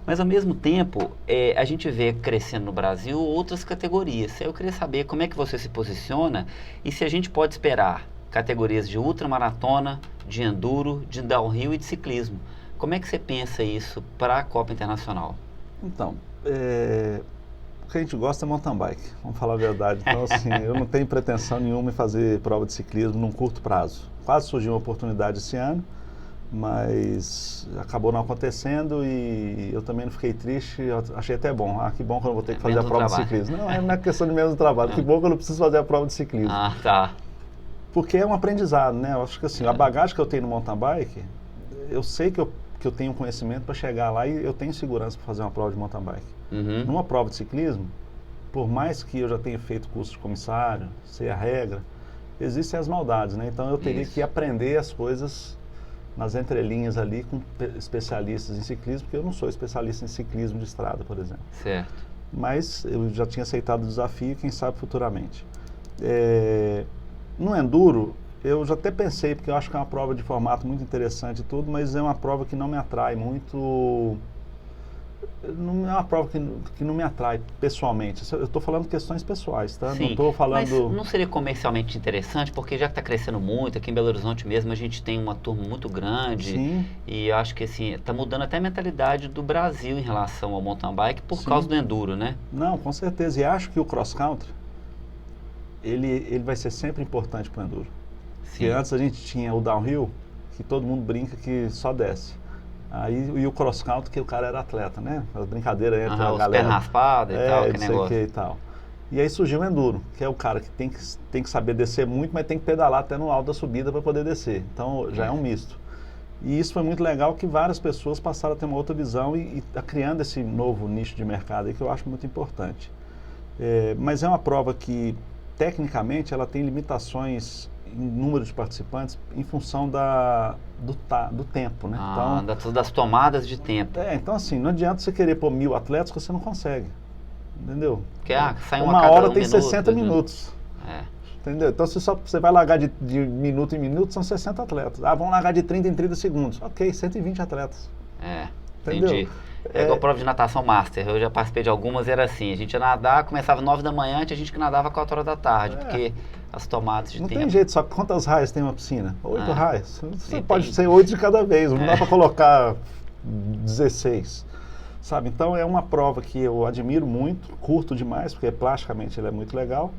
Mas, ao mesmo tempo, a gente vê crescendo no Brasil outras categorias. Eu queria saber como é que você se posiciona e se a gente pode esperar categorias de ultramaratona, de enduro, de downhill e de ciclismo. Como é que você pensa isso para a Copa Internacional? Então, o que a gente gosta é mountain bike, vamos falar a verdade. Então, assim, eu não tenho pretensão nenhuma em fazer prova de ciclismo num curto prazo. Quase surgiu uma oportunidade esse ano, mas acabou não acontecendo e eu também não fiquei triste, eu achei até bom. Que bom que eu não vou ter que fazer a prova de ciclismo. Não é questão de menos trabalho, que bom que eu não preciso fazer a prova de ciclismo. Tá. Porque é um aprendizado, né? Eu acho que assim, a bagagem que eu tenho no mountain bike, eu sei que eu tenho conhecimento para chegar lá e eu tenho segurança para fazer uma prova de mountain bike. Numa prova de ciclismo, por mais que eu já tenha feito curso de comissário, sei a regra, existem as maldades, né? Então eu teria que aprender as coisas nas entrelinhas ali com especialistas em ciclismo, porque eu não sou especialista em ciclismo de estrada, por exemplo. Certo. Mas eu já tinha aceitado o desafio, quem sabe futuramente. No enduro, eu já até pensei, porque eu acho que é uma prova de formato muito interessante e tudo, mas é uma prova que não me atrai muito... Não é uma prova que não me atrai pessoalmente. Eu estou falando questões pessoais, tá? Sim, não estou falando... Mas não seria comercialmente interessante? Porque já que está crescendo muito, aqui em Belo Horizonte mesmo, a gente tem uma turma muito grande. Sim. E eu acho que assim, está mudando até a mentalidade do Brasil em relação ao mountain bike por causa do enduro, né? Não, com certeza. E acho que o cross country, ele vai ser sempre importante para o enduro. Porque antes a gente tinha o downhill, que todo mundo brinca que só desce. E o cross country, que o cara era atleta, né? As brincadeiras entre a galera. Os pés raspados e tal, que negócio. E tal. E aí surgiu o enduro, que é o cara que tem que saber descer muito, mas tem que pedalar até no alto da subida para poder descer. Então já é um misto. E isso foi muito legal, que várias pessoas passaram a ter uma outra visão e está criando esse novo nicho de mercado aí, que eu acho muito importante. Mas é uma prova que, tecnicamente, ela tem limitações em número de participantes em função do tempo, né? Então, das tomadas de tempo. Então assim, não adianta você querer pôr 1000 atletas que você não consegue, entendeu? Porque sai uma hora tem 60 minutos. Entendeu? Então, você vai largar de minuto em minuto, são 60 atletas. Vamos largar de 30 em 30 segundos. Ok, 120 atletas. Entendi. Entendeu? É igual a prova de natação master. Eu já participei de algumas, era assim. A gente ia nadar, começava 9 da manhã, tinha gente que nadava 4 horas da tarde, porque as tomadas de tempo... Não tem jeito, só quantas raias tem uma piscina? 8 raias. Você pode Entendi. ser 8 de cada vez, não dá para colocar 16. Sabe? Então, é uma prova que eu admiro muito, curto demais, porque plasticamente ele é muito legal,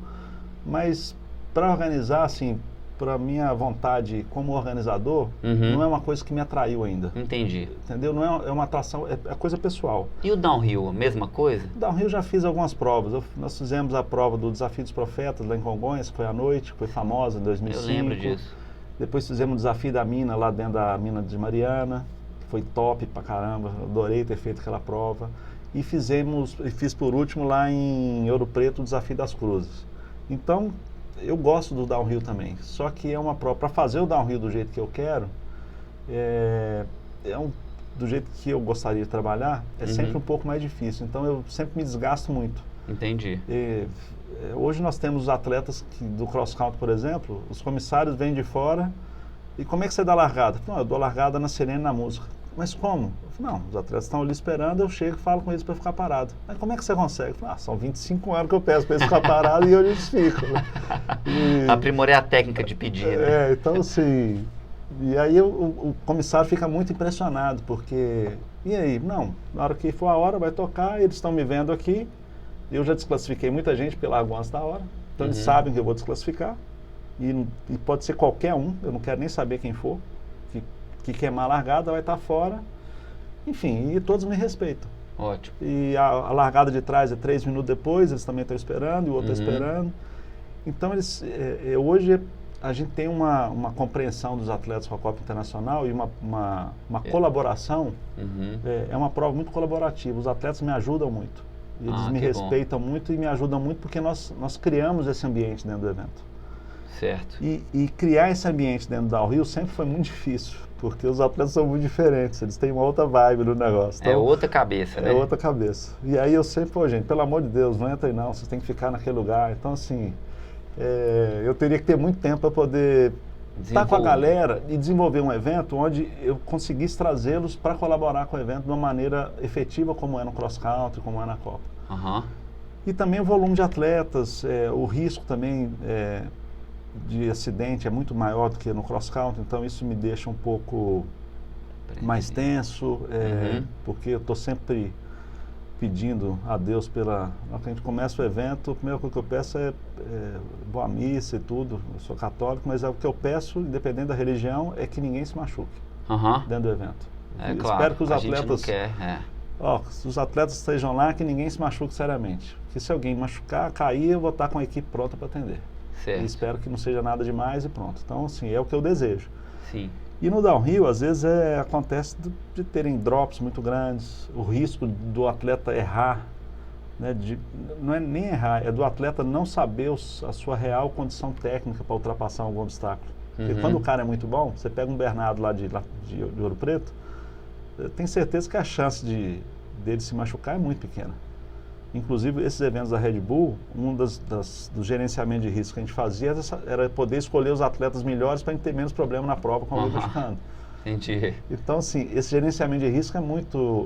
mas para organizar, assim, para minha vontade como organizador, não é uma coisa que me atraiu ainda. Entendi. Entendeu? Não é uma atração, é coisa pessoal. E o downhill, a mesma coisa? Downhill já fiz algumas provas. Nós fizemos a prova do Desafio dos Profetas lá em Congonhas, que foi à noite, que foi famosa em 2005. Eu lembro disso. Depois fizemos o Desafio da Mina, lá dentro da mina de Mariana, que foi top pra caramba, adorei ter feito aquela prova. E fiz por último lá em Ouro Preto o Desafio das Cruzes. Então, eu gosto do downhill também, só que é uma prova, para fazer o downhill do jeito que eu quero, do jeito que eu gostaria de trabalhar, é sempre um pouco mais difícil, então eu sempre me desgasto muito. Entendi. Hoje nós temos os atletas do cross country, por exemplo, os comissários vêm de fora, e como é que você dá largada? Não, eu dou largada na sirene na música. Mas como? Não, os atletas estão ali esperando, eu chego e falo com eles para ficar parado. Mas como é que você consegue? São 25 anos que eu peço para eles ficar parados e eu eles ficam. Né? Aprimorei a técnica de pedir, né? Então assim, e aí o comissário fica muito impressionado, porque, e aí? Não, na hora que for a hora vai tocar, eles estão me vendo aqui, eu já desclassifiquei muita gente pela largo antes da hora, então eles sabem que eu vou desclassificar, e pode ser qualquer um, eu não quero nem saber quem for, que queimar a largada vai estar fora, enfim, e todos me respeitam. Ótimo. E a largada de trás é 3 minutos depois, eles também estão esperando, e o outro está esperando. Então, hoje a gente tem uma compreensão dos atletas com a Copa Internacional e uma colaboração, é uma prova muito colaborativa, os atletas me ajudam muito, eles me respeitam muito e me ajudam muito porque nós criamos esse ambiente dentro do evento. Certo. E criar esse ambiente dentro do downhill sempre foi muito difícil, porque os atletas são muito diferentes, eles têm uma outra vibe no negócio. Então, é outra cabeça, né? É outra cabeça. E aí eu sempre, gente, pelo amor de Deus, não entra aí não, vocês têm que ficar naquele lugar. Então, assim, eu teria que ter muito tempo para poder estar com a galera e desenvolver um evento onde eu conseguisse trazê-los para colaborar com o evento de uma maneira efetiva, como é no cross country, como é na Copa. E também o volume de atletas, o risco também de acidente é muito maior do que no cross country, então isso me deixa um pouco mais tenso, porque eu estou sempre pedindo a Deus na hora que a gente começa o evento, a primeira coisa que eu peço é boa missa e tudo, eu sou católico, mas o que eu peço, independente da religião, é que ninguém se machuque dentro do evento. Claro, espero que os atletas, gente não quer, se os atletas estejam lá, que ninguém se machuque seriamente, porque se alguém machucar, cair, eu vou estar com a equipe pronta para atender. Certo. E espero que não seja nada demais e pronto. Então, assim, é o que eu desejo. Sim. E no downhill, às vezes, acontece de terem drops muito grandes, o risco do atleta errar, né, não é nem errar, é do atleta não saber a sua real condição técnica para ultrapassar algum obstáculo. Porque quando o cara é muito bom, você pega um Bernardo lá de Ouro Preto, eu tenho certeza que a chance dele se machucar é muito pequena. Inclusive, esses eventos da Red Bull, do gerenciamento de risco que a gente fazia era poder escolher os atletas melhores para a gente ter menos problema na prova com o machucando. Entendi. Então, assim, esse gerenciamento de risco é muito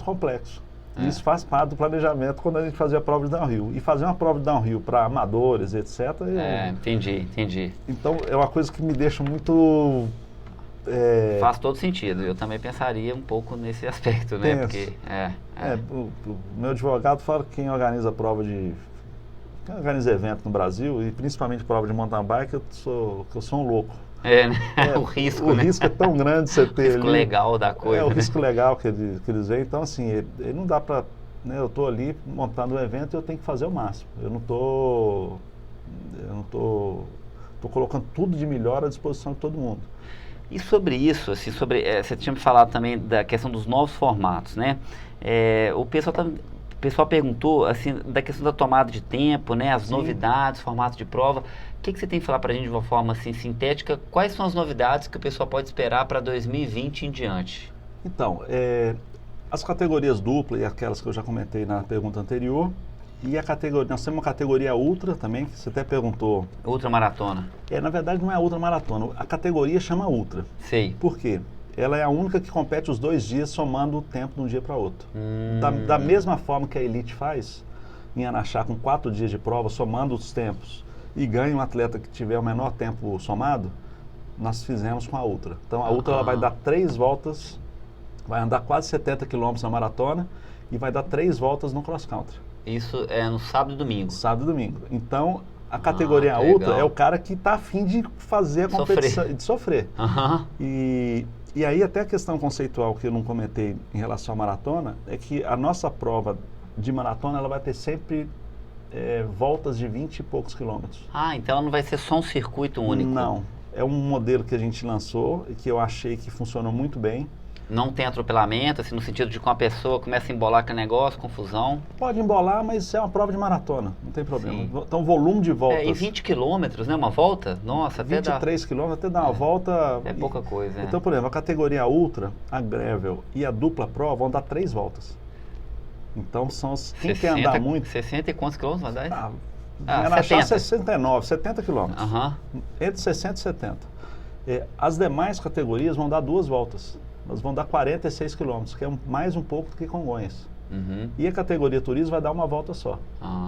complexo. E isso faz parte do planejamento quando a gente fazia a prova de downhill. E fazer uma prova de downhill para amadores, etc. Entendi. Então, é uma coisa que me deixa muito... Faz todo sentido. Eu também pensaria um pouco nesse aspecto, né? Porque, o meu advogado fala que quem organiza quem organiza evento no Brasil, e principalmente prova de mountain bike, que eu sou um louco. Né? O risco, né? O risco é tão grande você ter o risco legal da coisa. O risco legal que eles veem. Então, assim, não dá para... Né, eu estou ali montando um evento e eu tenho que fazer o máximo. Eu não estou colocando tudo de melhor à disposição de todo mundo. E sobre isso, assim, você tinha me falado também da questão dos novos formatos, né? O pessoal perguntou, assim, da questão da tomada de tempo, né? As novidades, formatos de prova. O que você tem que falar para a gente de uma forma, assim, sintética? Quais são as novidades que o pessoal pode esperar para 2020 em diante? Então, as categorias duplas e aquelas que eu já comentei na pergunta anterior, E a categoria, nós temos uma categoria ultra também, que você até perguntou. Ultramaratona. Na verdade não é ultramaratona, a categoria chama ultra. Sei. Por quê? Ela é a única que compete os 2 dias somando o tempo de um dia para outro. Da mesma forma que a elite faz, em Araxá, com 4 dias de prova, somando os tempos, e ganha um atleta que tiver o menor tempo somado, nós fizemos com a ultra. Então a ultra ela vai dar 3 voltas, vai andar quase 70 quilômetros na maratona e vai dar 3 voltas no cross country. Isso é no sábado e domingo. Sábado e domingo. Então, a categoria que ultra legal. é o cara que está afim de fazer a competição, de sofrer. E aí até a questão conceitual que eu não comentei em relação à maratona, é que a nossa prova de maratona, ela vai ter sempre voltas de 20 e poucos quilômetros. Então ela não vai ser só um circuito único? Não. É um modelo que a gente lançou e que eu achei que funcionou muito bem. Não tem atropelamento, assim, no sentido de que uma pessoa começa a embolar aquele negócio, confusão? Pode embolar, mas é uma prova de maratona, não tem problema. Sim. Então, volume de voltas... E 20 quilômetros, né? Uma volta? Nossa, até 23 quilômetros, até dar uma volta... É pouca coisa, Então, por exemplo, a categoria ultra, a gravel e a dupla pro vão dar 3 voltas. Então, quem quer andar muito... 60 e quantos quilômetros vai dar? Araxá 69, 70 quilômetros. Entre 60 e 70. As demais categorias vão dar 2 voltas. Nós vão dar 46 quilômetros, que é mais um pouco do que Congonhas. E a categoria turismo vai dar uma volta só.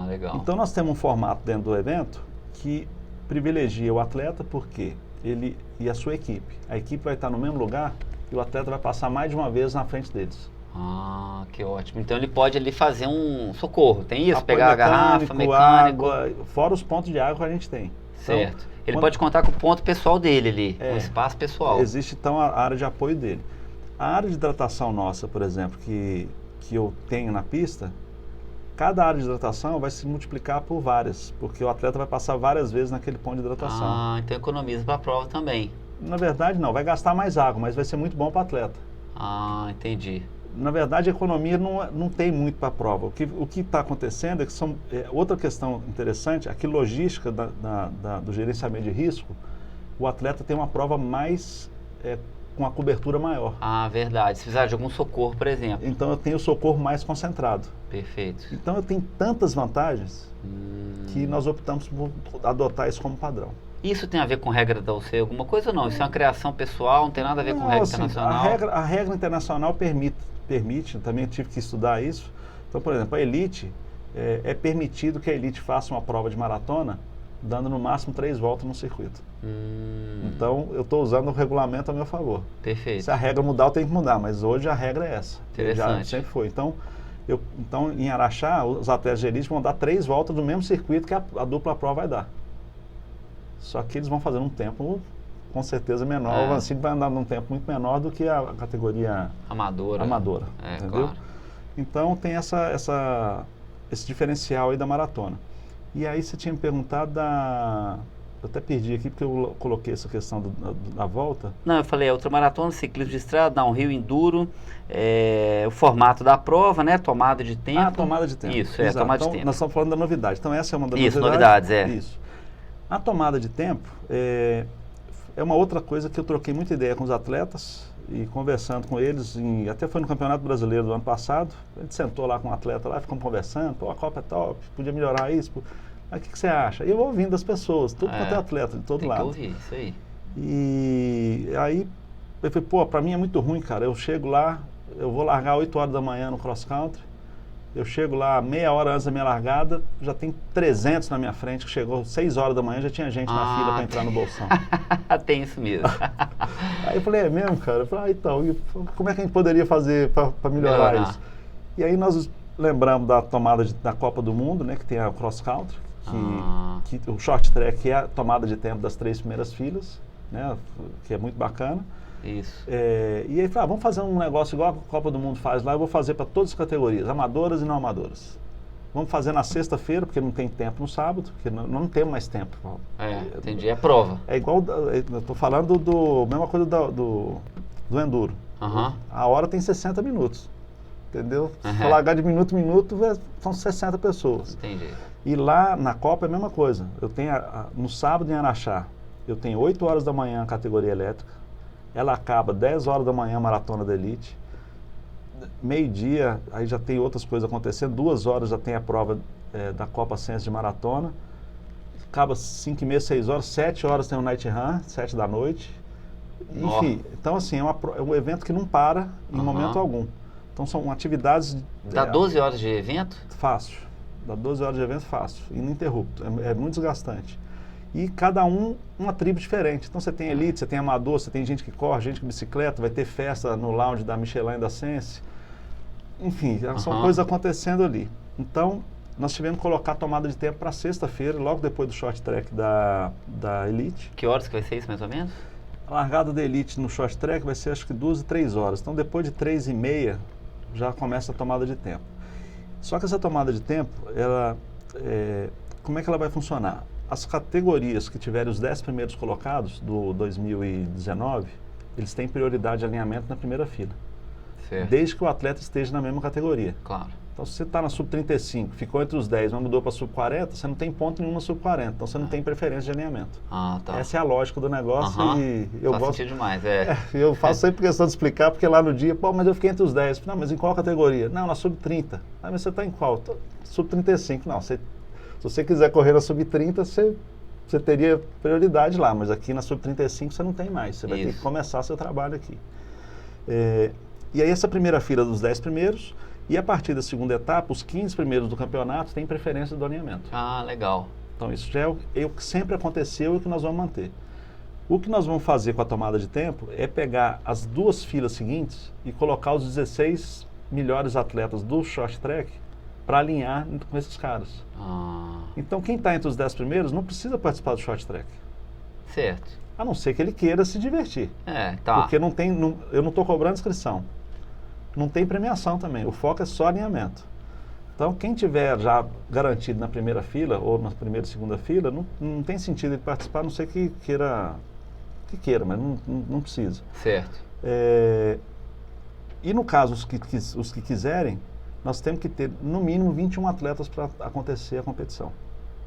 Legal. Então nós temos um formato dentro do evento que privilegia o atleta porque ele e a sua equipe. A equipe vai estar no mesmo lugar e o atleta vai passar mais de uma vez na frente deles. Que ótimo. Então ele pode ali fazer um socorro, tem isso? Apoio pegar a garrafa, mecânico... água, fora os pontos de água que a gente tem. Certo. Então, ele pode contar com o ponto pessoal dele ali, um espaço pessoal. Existe então a área de apoio dele. A área de hidratação nossa, por exemplo, que eu tenho na pista, cada área de hidratação vai se multiplicar por várias, porque o atleta vai passar várias vezes naquele ponto de hidratação. Então economiza para a prova também. Na verdade não, vai gastar mais água, mas vai ser muito bom para o atleta. Entendi. Na verdade a economia não tem muito para a prova. O que está acontecendo é que outra questão interessante, aqui logística do gerenciamento de risco, o atleta tem uma prova mais... com a cobertura maior. Verdade. Se precisar de algum socorro, por exemplo. Então eu tenho o socorro mais concentrado. Perfeito. Então eu tenho tantas vantagens que nós optamos por adotar isso como padrão. Isso tem a ver com regra da UC alguma coisa ou não? Isso é uma criação pessoal, não tem nada a ver com regra internacional? A regra internacional permite, também tive que estudar isso. Então, por exemplo, a elite, é permitido que a elite faça uma prova de maratona dando no máximo 3 voltas no circuito. Então, eu estou usando o regulamento a meu favor. Perfeito. Se a regra mudar, eu tenho que mudar, mas hoje a regra é essa. Interessante. Já sempre foi. Então, em Araxá, os atletas de elite vão dar 3 voltas do mesmo circuito que a dupla pro vai dar. Só que eles vão fazer um tempo, com certeza, menor. O Vancini vai andar num tempo muito menor do que a categoria amadora. Entendeu? Claro. Então, tem esse diferencial aí da maratona. E aí você tinha me perguntado eu até perdi aqui porque eu coloquei essa questão da volta. Não, eu falei ultramaratona, ciclismo de estrada, downhill, enduro, o formato da prova, né? Tomada de tempo. Tomada de tempo. Isso, Exato. tomada Então, de tempo. nós estamos falando da novidade. Então essa é uma das novidades, Isso. A tomada de tempo é uma outra coisa que eu troquei muita ideia com os atletas e conversando com eles, até foi no Campeonato Brasileiro do ano passado, a gente sentou lá com um atleta lá, ficamos conversando, a Copa é top, podia melhorar isso, mas o que você acha? E eu ouvindo as pessoas, tudo quanto é atleta, de todo lado. Tem que ouvir, isso aí. E aí, eu falei, pra mim é muito ruim, cara, eu chego lá, eu vou largar 8 horas da manhã no cross country, eu chego lá meia hora antes da minha largada, já tem 300 na minha frente, que chegou 6 horas da manhã, já tinha gente na fila para entrar no bolsão. Tem isso mesmo. Aí eu falei, é mesmo, cara? Eu falei, então, como é que a gente poderia fazer para melhorar isso? E aí nós lembramos da tomada da Copa do Mundo, né, que tem a cross country, que o short track é a tomada de tempo das 3 primeiras filas, né, que é muito bacana. Isso. E aí falei, vamos fazer um negócio igual a Copa do Mundo faz lá, eu vou fazer para todas as categorias, amadoras e não amadoras. Vamos fazer na sexta-feira, porque não tem tempo no sábado, porque não temos mais tempo. Entendi, é prova. É igual, eu estou falando mesma coisa do enduro. A hora tem 60 minutos, entendeu? Se for largar de minuto em minuto, são 60 pessoas. Entendi. E lá na Copa é a mesma coisa. Eu tenho, no sábado em Araxá, eu tenho 8 horas da manhã a categoria elétrica, ela acaba 10 horas da manhã a maratona da elite, meio-dia, aí já tem outras coisas acontecendo, 2 horas já tem a prova da Copa Sense de maratona. Acaba 5h30, 6 horas, 7 horas tem um night run, 7 da noite. Enfim, então assim, é um evento que não para em momento algum. Então são atividades... Dá 12 horas de evento? Fácil. Dá 12 horas de evento fácil, ininterrupto. É muito desgastante. E cada uma tribo diferente. Então você tem elite, você tem amador, você tem gente que corre, gente que bicicleta, vai ter festa no lounge da Michelin e da Sense. Enfim, são coisas acontecendo ali. Então, nós tivemos que colocar a tomada de tempo para sexta-feira, logo depois do short track da elite. Que horas que vai ser isso, mais ou menos? A largada da elite no short track vai ser acho que 2 e 3 horas. Então, depois de 3h30, já começa a tomada de tempo. Só que essa tomada de tempo, como é que ela vai funcionar? As categorias que tiverem os 10 primeiros colocados do 2019, eles têm prioridade de alinhamento na primeira fila. Certo. Desde que o atleta esteja na mesma categoria. Claro. Então, se você está na sub-35, ficou entre os 10, mas mudou para sub-40, você não tem ponto nenhum na sub-40. Então, você não tem preferência de alinhamento. Tá. Essa é a lógica do negócio e eu Faz gosto... sentido demais, eu faço sempre questão de explicar, porque lá no dia, mas eu fiquei entre os 10. Não, mas em qual categoria? Não, na sub-30. Mas você está em qual? Sub-35. Não, se você quiser correr na sub-30, você teria prioridade lá, mas aqui na sub-35 você não tem mais. Você vai ter que começar seu trabalho aqui. E aí essa primeira fila dos 10 primeiros... E a partir da segunda etapa, os 15 primeiros do campeonato têm preferência do alinhamento. Legal. Então isso já é o que sempre aconteceu e o que nós vamos manter. O que nós vamos fazer com a tomada de tempo é pegar as 2 filas seguintes e colocar os 16 melhores atletas do short track para alinhar com esses caras. Então quem está entre os 10 primeiros não precisa participar do short track. Certo. A não ser que ele queira se divertir. Tá. Porque eu não estou cobrando inscrição. Não tem premiação também, o foco é só alinhamento. Então, quem tiver já garantido na primeira fila, ou na primeira e segunda fila, não tem sentido ele participar, a não ser que queira, mas não precisa. Certo. E no caso, os que quiserem, nós temos que ter no mínimo 21 atletas para acontecer a competição.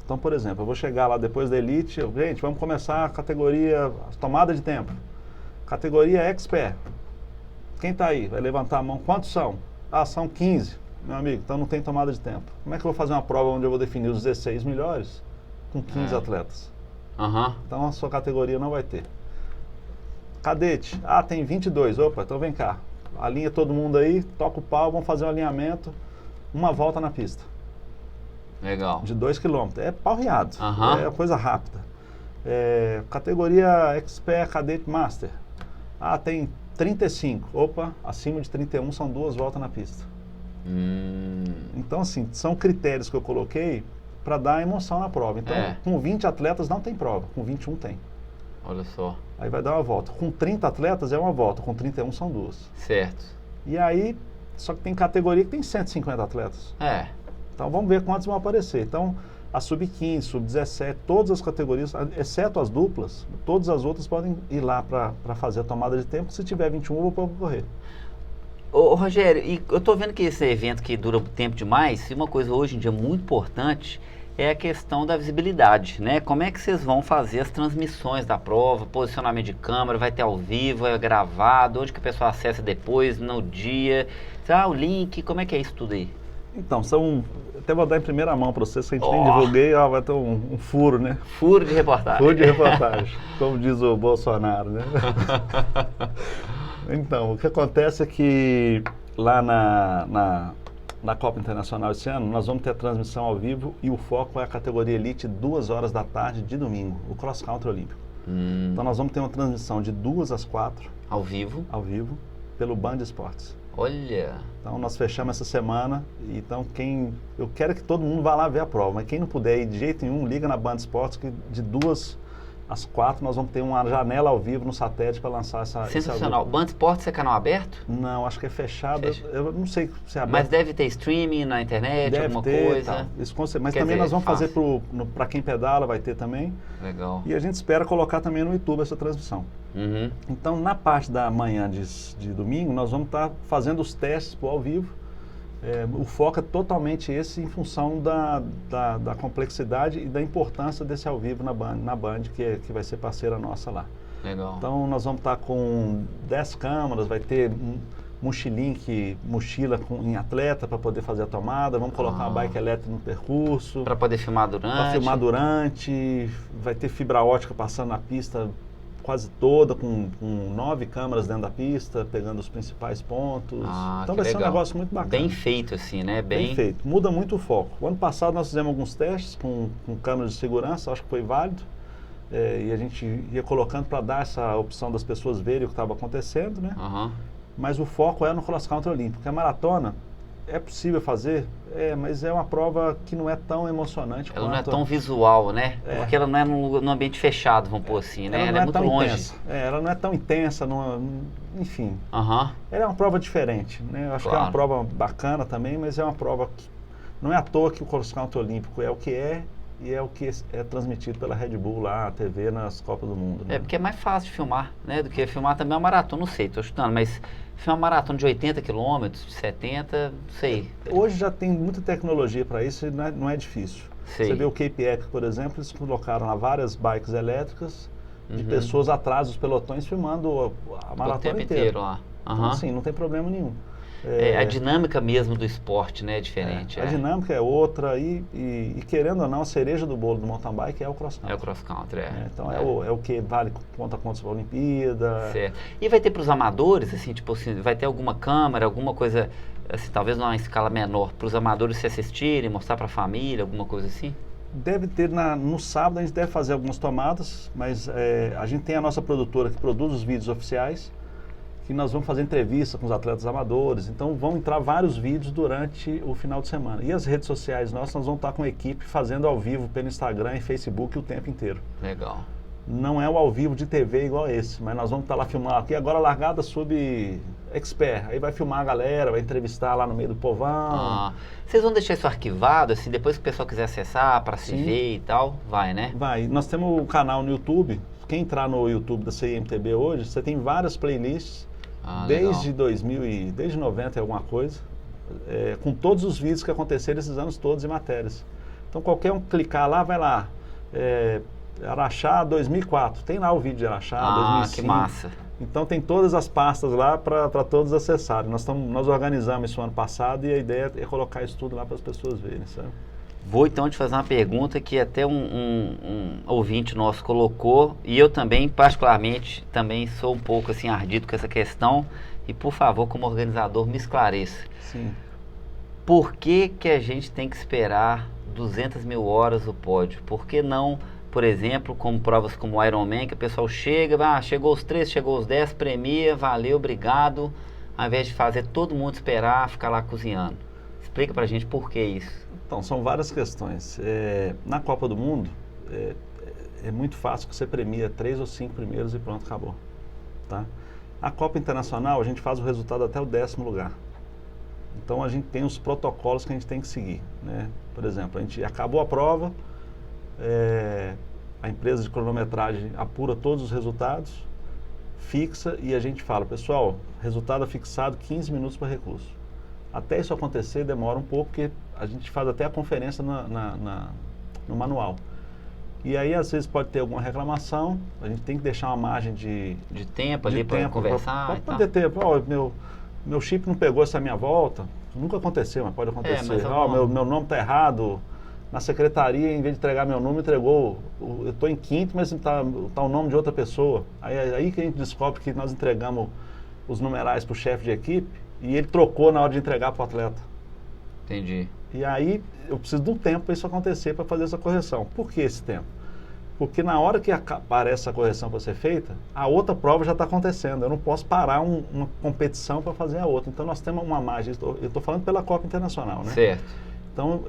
Então, por exemplo, eu vou chegar lá depois da elite, gente, vamos começar a categoria, tomada de tempo. Categoria Expert. Quem está aí? Vai levantar a mão. Quantos são? São 15, meu amigo. Então não tem tomada de tempo. Como é que eu vou fazer uma prova onde eu vou definir os 16 melhores com 15 atletas? Então a sua categoria não vai ter. Cadete. Tem 22. Opa, então vem cá. Alinha todo mundo aí, toca o pau, vamos fazer um alinhamento. Uma volta na pista. Legal. De 2 km. É pau riado. É coisa rápida. Categoria Expert, Cadete, Master. Tem 35. Opa, acima de 31 são 2 voltas na pista. Então, assim, são critérios que eu coloquei para dar emoção na prova. Então, com 20 atletas não tem prova, com 21 tem. Olha só. Aí vai dar uma volta. Com 30 atletas é uma volta, com 31 são 2. Certo. E aí, só que tem categoria que tem 150 atletas. Então, vamos ver quantos vão aparecer. Então, a sub-15, sub-17, todas as categorias, exceto as duplas, todas as outras podem ir lá para fazer a tomada de tempo. Se tiver 21, eu vou correr. Ô Rogério, e eu estou vendo que esse evento que dura tempo demais, e uma coisa hoje em dia muito importante é a questão da visibilidade, né? Como é que vocês vão fazer as transmissões da prova, posicionamento de câmera, vai ter ao vivo, é gravado, onde que o pessoal acessa depois, no dia, o link, como é que é isso tudo aí? Então, até vou dar em primeira mão para vocês, que a gente nem divulguei, vai ter um furo, né? Furo de reportagem. Furo de reportagem, como diz o Bolsonaro, né? Então, o que acontece é que lá na Copa Internacional esse ano, nós vamos ter a transmissão ao vivo e o foco é a categoria Elite 2 horas da tarde de domingo, o Cross Country Olímpico. Então nós vamos ter uma transmissão de 2 às 4. Ao vivo, pelo Band Esportes. Olha! Então nós fechamos essa semana, então eu quero que todo mundo vá lá ver a prova, mas quem não puder ir de jeito nenhum, liga na Band Esportes que de 2 às 4 nós vamos ter uma janela ao vivo no satélite para lançar essa... Sensacional. Band Esportes é canal aberto? Não, acho que é fechado. Eu não sei se é aberto. Mas deve ter streaming na internet, alguma coisa? Isso, mas também nós vamos fazer para quem pedala, vai ter também. Legal. E a gente espera colocar também no YouTube essa transmissão. Então, na parte da manhã de domingo, nós vamos estar fazendo os testes ao vivo. O foco é totalmente esse em função da complexidade e da importância desse ao vivo na Band, que vai ser parceira nossa lá. Legal. Então nós vamos estar com 10 câmeras, vai ter mochila em atleta para poder fazer a tomada, vamos colocar uma bike elétrica no percurso. Para poder filmar durante. Para filmar durante, vai ter fibra ótica passando na pista quase toda, com 9 câmeras dentro da pista, pegando os principais pontos. Então vai ser um negócio muito bacana. Bem feito assim, né? Bem feito. Muda muito o foco. O ano passado nós fizemos alguns testes com câmeras de segurança, acho que foi válido. E a gente ia colocando para dar essa opção das pessoas verem o que estava acontecendo, né? Mas o foco é no cross country olímpico. Porque a maratona é possível fazer, mas é uma prova que não é tão emocionante. Ela não é tão visual, né? Porque ela não é no ambiente fechado, vamos pôr assim, né? Ela é muito longe. Intensa. Ela não é tão intensa, enfim. Ela é uma prova diferente, né? Eu acho que é uma prova bacana também, mas é uma prova que não é à toa que o cross country olímpico é o que é. E é o que é transmitido pela Red Bull lá, a TV, nas Copas do Mundo. Né? Porque é mais fácil de filmar, né? Do que filmar também uma maratona, não sei, estou chutando, mas filmar uma maratona de 80 quilômetros, de 70, não sei. Hoje já tem muita tecnologia para isso e não é difícil. Sei. Você vê o Cape Epic, por exemplo, eles colocaram lá várias bikes elétricas de pessoas atrás dos pelotões filmando a maratona o tempo inteira. inteiro lá. Então, assim, não tem problema nenhum. A dinâmica mesmo do esporte, né, é diferente. A dinâmica é outra e querendo ou não, a cereja do bolo do mountain bike é o cross country. É o cross country, Então é o que vale conta para a Olimpíada. Certo. E vai ter para os amadores, assim, tipo assim, vai ter alguma câmera, alguma coisa, assim, talvez numa escala menor, para os amadores se assistirem, mostrar para a família, alguma coisa assim? Deve ter, no sábado a gente deve fazer algumas tomadas, mas a gente tem a nossa produtora que produz os vídeos oficiais, que nós vamos fazer entrevista com os atletas amadores, então vão entrar vários vídeos durante o final de semana. E as redes sociais nossas, nós vamos estar com a equipe fazendo ao vivo pelo Instagram e Facebook o tempo inteiro. Legal. Não é o ao vivo de TV igual esse, mas nós vamos estar lá filmando aqui agora largada sub expert, aí vai filmar a galera, vai entrevistar lá no meio do povão. Vocês vão deixar isso arquivado, assim, depois que o pessoal quiser acessar para se ver e tal, vai, né? Vai, nós temos um canal no YouTube, quem entrar no YouTube da CIMTB hoje, você tem várias playlists, desde 2000 desde 90 e alguma coisa, com todos os vídeos que aconteceram esses anos todos e matérias. Então qualquer um clicar lá, vai lá, Araxá 2004, tem lá o vídeo de Araxá 2005. Que massa. Então tem todas as pastas lá para todos acessarem. Nós organizamos isso ano passado e a ideia é colocar isso tudo lá para as pessoas verem, sabe? Vou então te fazer uma pergunta que até um ouvinte nosso colocou, e eu também, particularmente, também sou um pouco assim ardido com essa questão, e por favor, como organizador, me esclareça. Sim. Por que a gente tem que esperar 200 mil horas o pódio? Por que não, por exemplo, como provas como o Ironman, que o pessoal chega, chegou os 3, chegou os 10, premia, valeu, obrigado, ao invés de fazer todo mundo esperar, ficar lá cozinhando? Explica pra gente por que isso. Então, são várias questões. Na Copa do Mundo, é muito fácil que você premia 3 ou 5 primeiros e pronto, acabou. Tá? A Copa Internacional, a gente faz o resultado até o 10º lugar. Então, a gente tem os protocolos que a gente tem que seguir. Né? Por exemplo, a gente acabou a prova, a empresa de cronometragem apura todos os resultados, fixa e a gente fala, pessoal, resultado fixado, 15 minutos para recurso. Até isso acontecer demora um pouco, porque a gente faz até a conferência no manual. E aí, às vezes, pode ter alguma reclamação, a gente tem que deixar uma margem de tempo ali para conversar. Pode poder ter, meu chip não pegou essa minha volta, nunca aconteceu, mas pode acontecer. Meu nome está errado, na secretaria, em vez de entregar meu número, entregou, eu estou em quinto, mas está o nome de outra pessoa. Aí que a gente descobre que nós entregamos os numerais para o chefe de equipe, e ele trocou na hora de entregar para o atleta. Entendi. E aí eu preciso de um tempo para isso acontecer, para fazer essa correção. Por que esse tempo? Porque na hora que aparece essa correção para ser feita, a outra prova já está acontecendo. Eu não posso parar uma competição para fazer a outra. Então nós temos uma margem, eu estou falando pela Copa Internacional, né? Certo. Então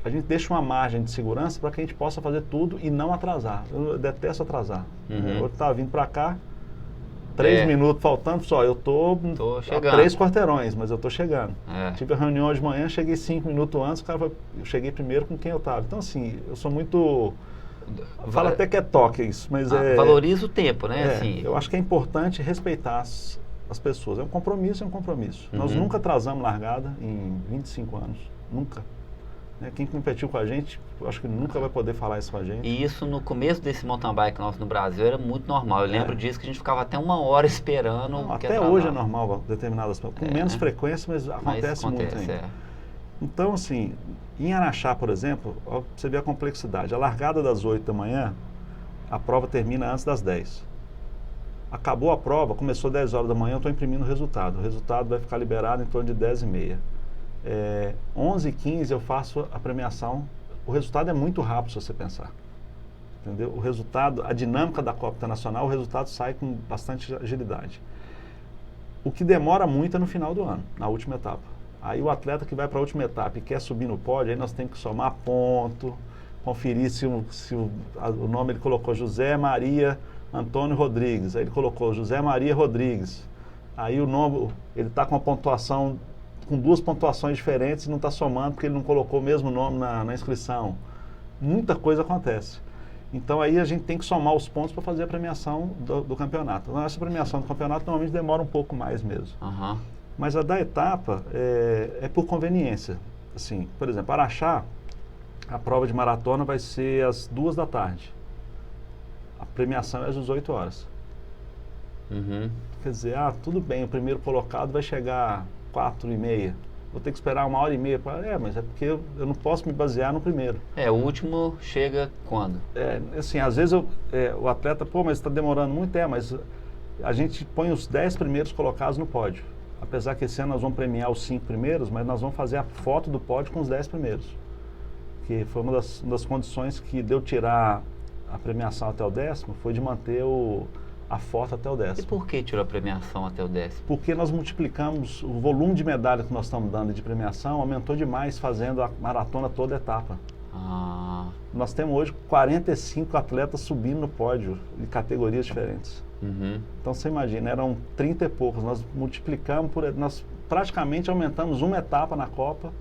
a gente deixa uma margem de segurança para que a gente possa fazer tudo e não atrasar. Eu detesto atrasar. Eu estava vindo para cá, 3 minutos faltando, só eu tô chegando. A 3 quarteirões, mas eu tô chegando. Tive a reunião hoje de manhã, cheguei 5 minutos antes, eu cheguei primeiro com quem eu tava. Então, assim, eu sou muito... Fala até que é toque isso, mas valoriza o tempo, né? Assim. Eu acho que é importante respeitar as pessoas. É um compromisso. Nós nunca atrasamos largada em 25 anos. Nunca. né? Quem competiu com a gente, eu acho que nunca vai poder falar isso com a gente. E isso no começo desse mountain bike nosso no Brasil era muito normal. Eu lembro disso que a gente ficava até 1 hora esperando. Não, que até atrasava. hoje é normal determinadas, com menos frequência, mas acontece muito ainda. Então, assim, em Araxá, por exemplo, ó, você vê a complexidade. A largada das 8 da manhã, a prova termina antes das 10. Acabou a prova, começou 10 horas da manhã, eu estou imprimindo o resultado. O resultado vai ficar liberado em torno de 10h30. 11h15 eu faço a premiação. O resultado é muito rápido, se você pensar. Entendeu? O resultado, a dinâmica da Copa Internacional, o resultado sai com bastante agilidade. O que demora muito é no final do ano, na última etapa. Aí o atleta que vai para a última etapa e quer subir no pódio, aí nós temos que somar ponto, conferir se o nome ele colocou José Maria Antônio Rodrigues, aí ele colocou José Maria Rodrigues. Aí o nome, ele está com uma pontuação, com 2 pontuações diferentes e não está somando porque ele não colocou o mesmo nome na inscrição. Muita coisa acontece. Então aí a gente tem que somar os pontos para fazer a premiação do campeonato. Então, essa premiação do campeonato normalmente demora um pouco mais mesmo. Mas a da etapa é por conveniência. Assim, por exemplo, Araxá, a prova de maratona vai ser às 2 da tarde. A premiação é às 18 horas. Quer dizer, tudo bem, o primeiro colocado vai chegar às 4h30. Vou ter que esperar 1h30. Mas é porque eu não posso me basear no primeiro. O último chega quando? Assim, às vezes o atleta, mas está demorando muito, mas a gente põe os 10 primeiros colocados no pódio. Apesar que esse ano nós vamos premiar os 5 primeiros, mas nós vamos fazer a foto do pódio com os 10 primeiros. Que foi uma das condições que deu tirar a premiação até o 10º, foi de manter a foto até o 10º. E por que tirou a premiação até o 10º? Porque nós multiplicamos o volume de medalha que nós estamos dando de premiação, aumentou demais fazendo a maratona toda etapa. Nós temos hoje 45 atletas subindo no pódio, de categorias diferentes. Então você imagina, eram 30 e poucos, nós multiplicamos, nós praticamente aumentamos uma etapa na Copa,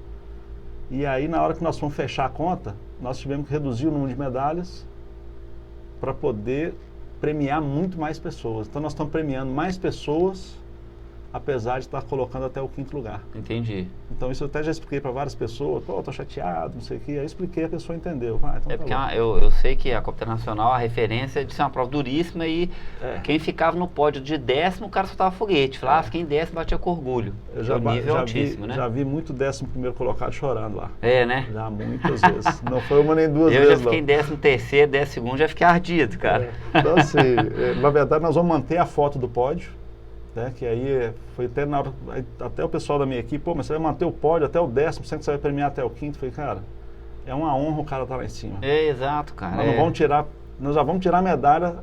e aí na hora que nós fomos fechar a conta, nós tivemos que reduzir o número de medalhas para poder premiar muito mais pessoas. Então nós estamos premiando mais pessoas, apesar de estar colocando até o 5º lugar. Entendi. Então isso eu até já expliquei para várias pessoas, estou chateado, não sei o que, aí eu expliquei, a pessoa entendeu. Então porque eu sei que a Copa Internacional, a referência é de ser uma prova duríssima e quem ficava no pódio de 10º, o cara soltava foguete. Falava, fiquei em 10º, batia com orgulho. O nível altíssimo, né? Já vi muito 11º colocado chorando lá. Né? Já muitas vezes. Não foi uma nem duas vezes. Eu já fiquei em 13º, 12º, já fiquei ardido, cara. Então assim, na verdade nós vamos manter a foto do pódio. Que aí foi até na hora, até o pessoal da minha equipe, mas você vai manter o pódio até o 10º, você vai premiar até o 5º. Falei, cara, é uma honra o cara estar lá em cima. Exato, cara. Nós já vamos tirar a medalha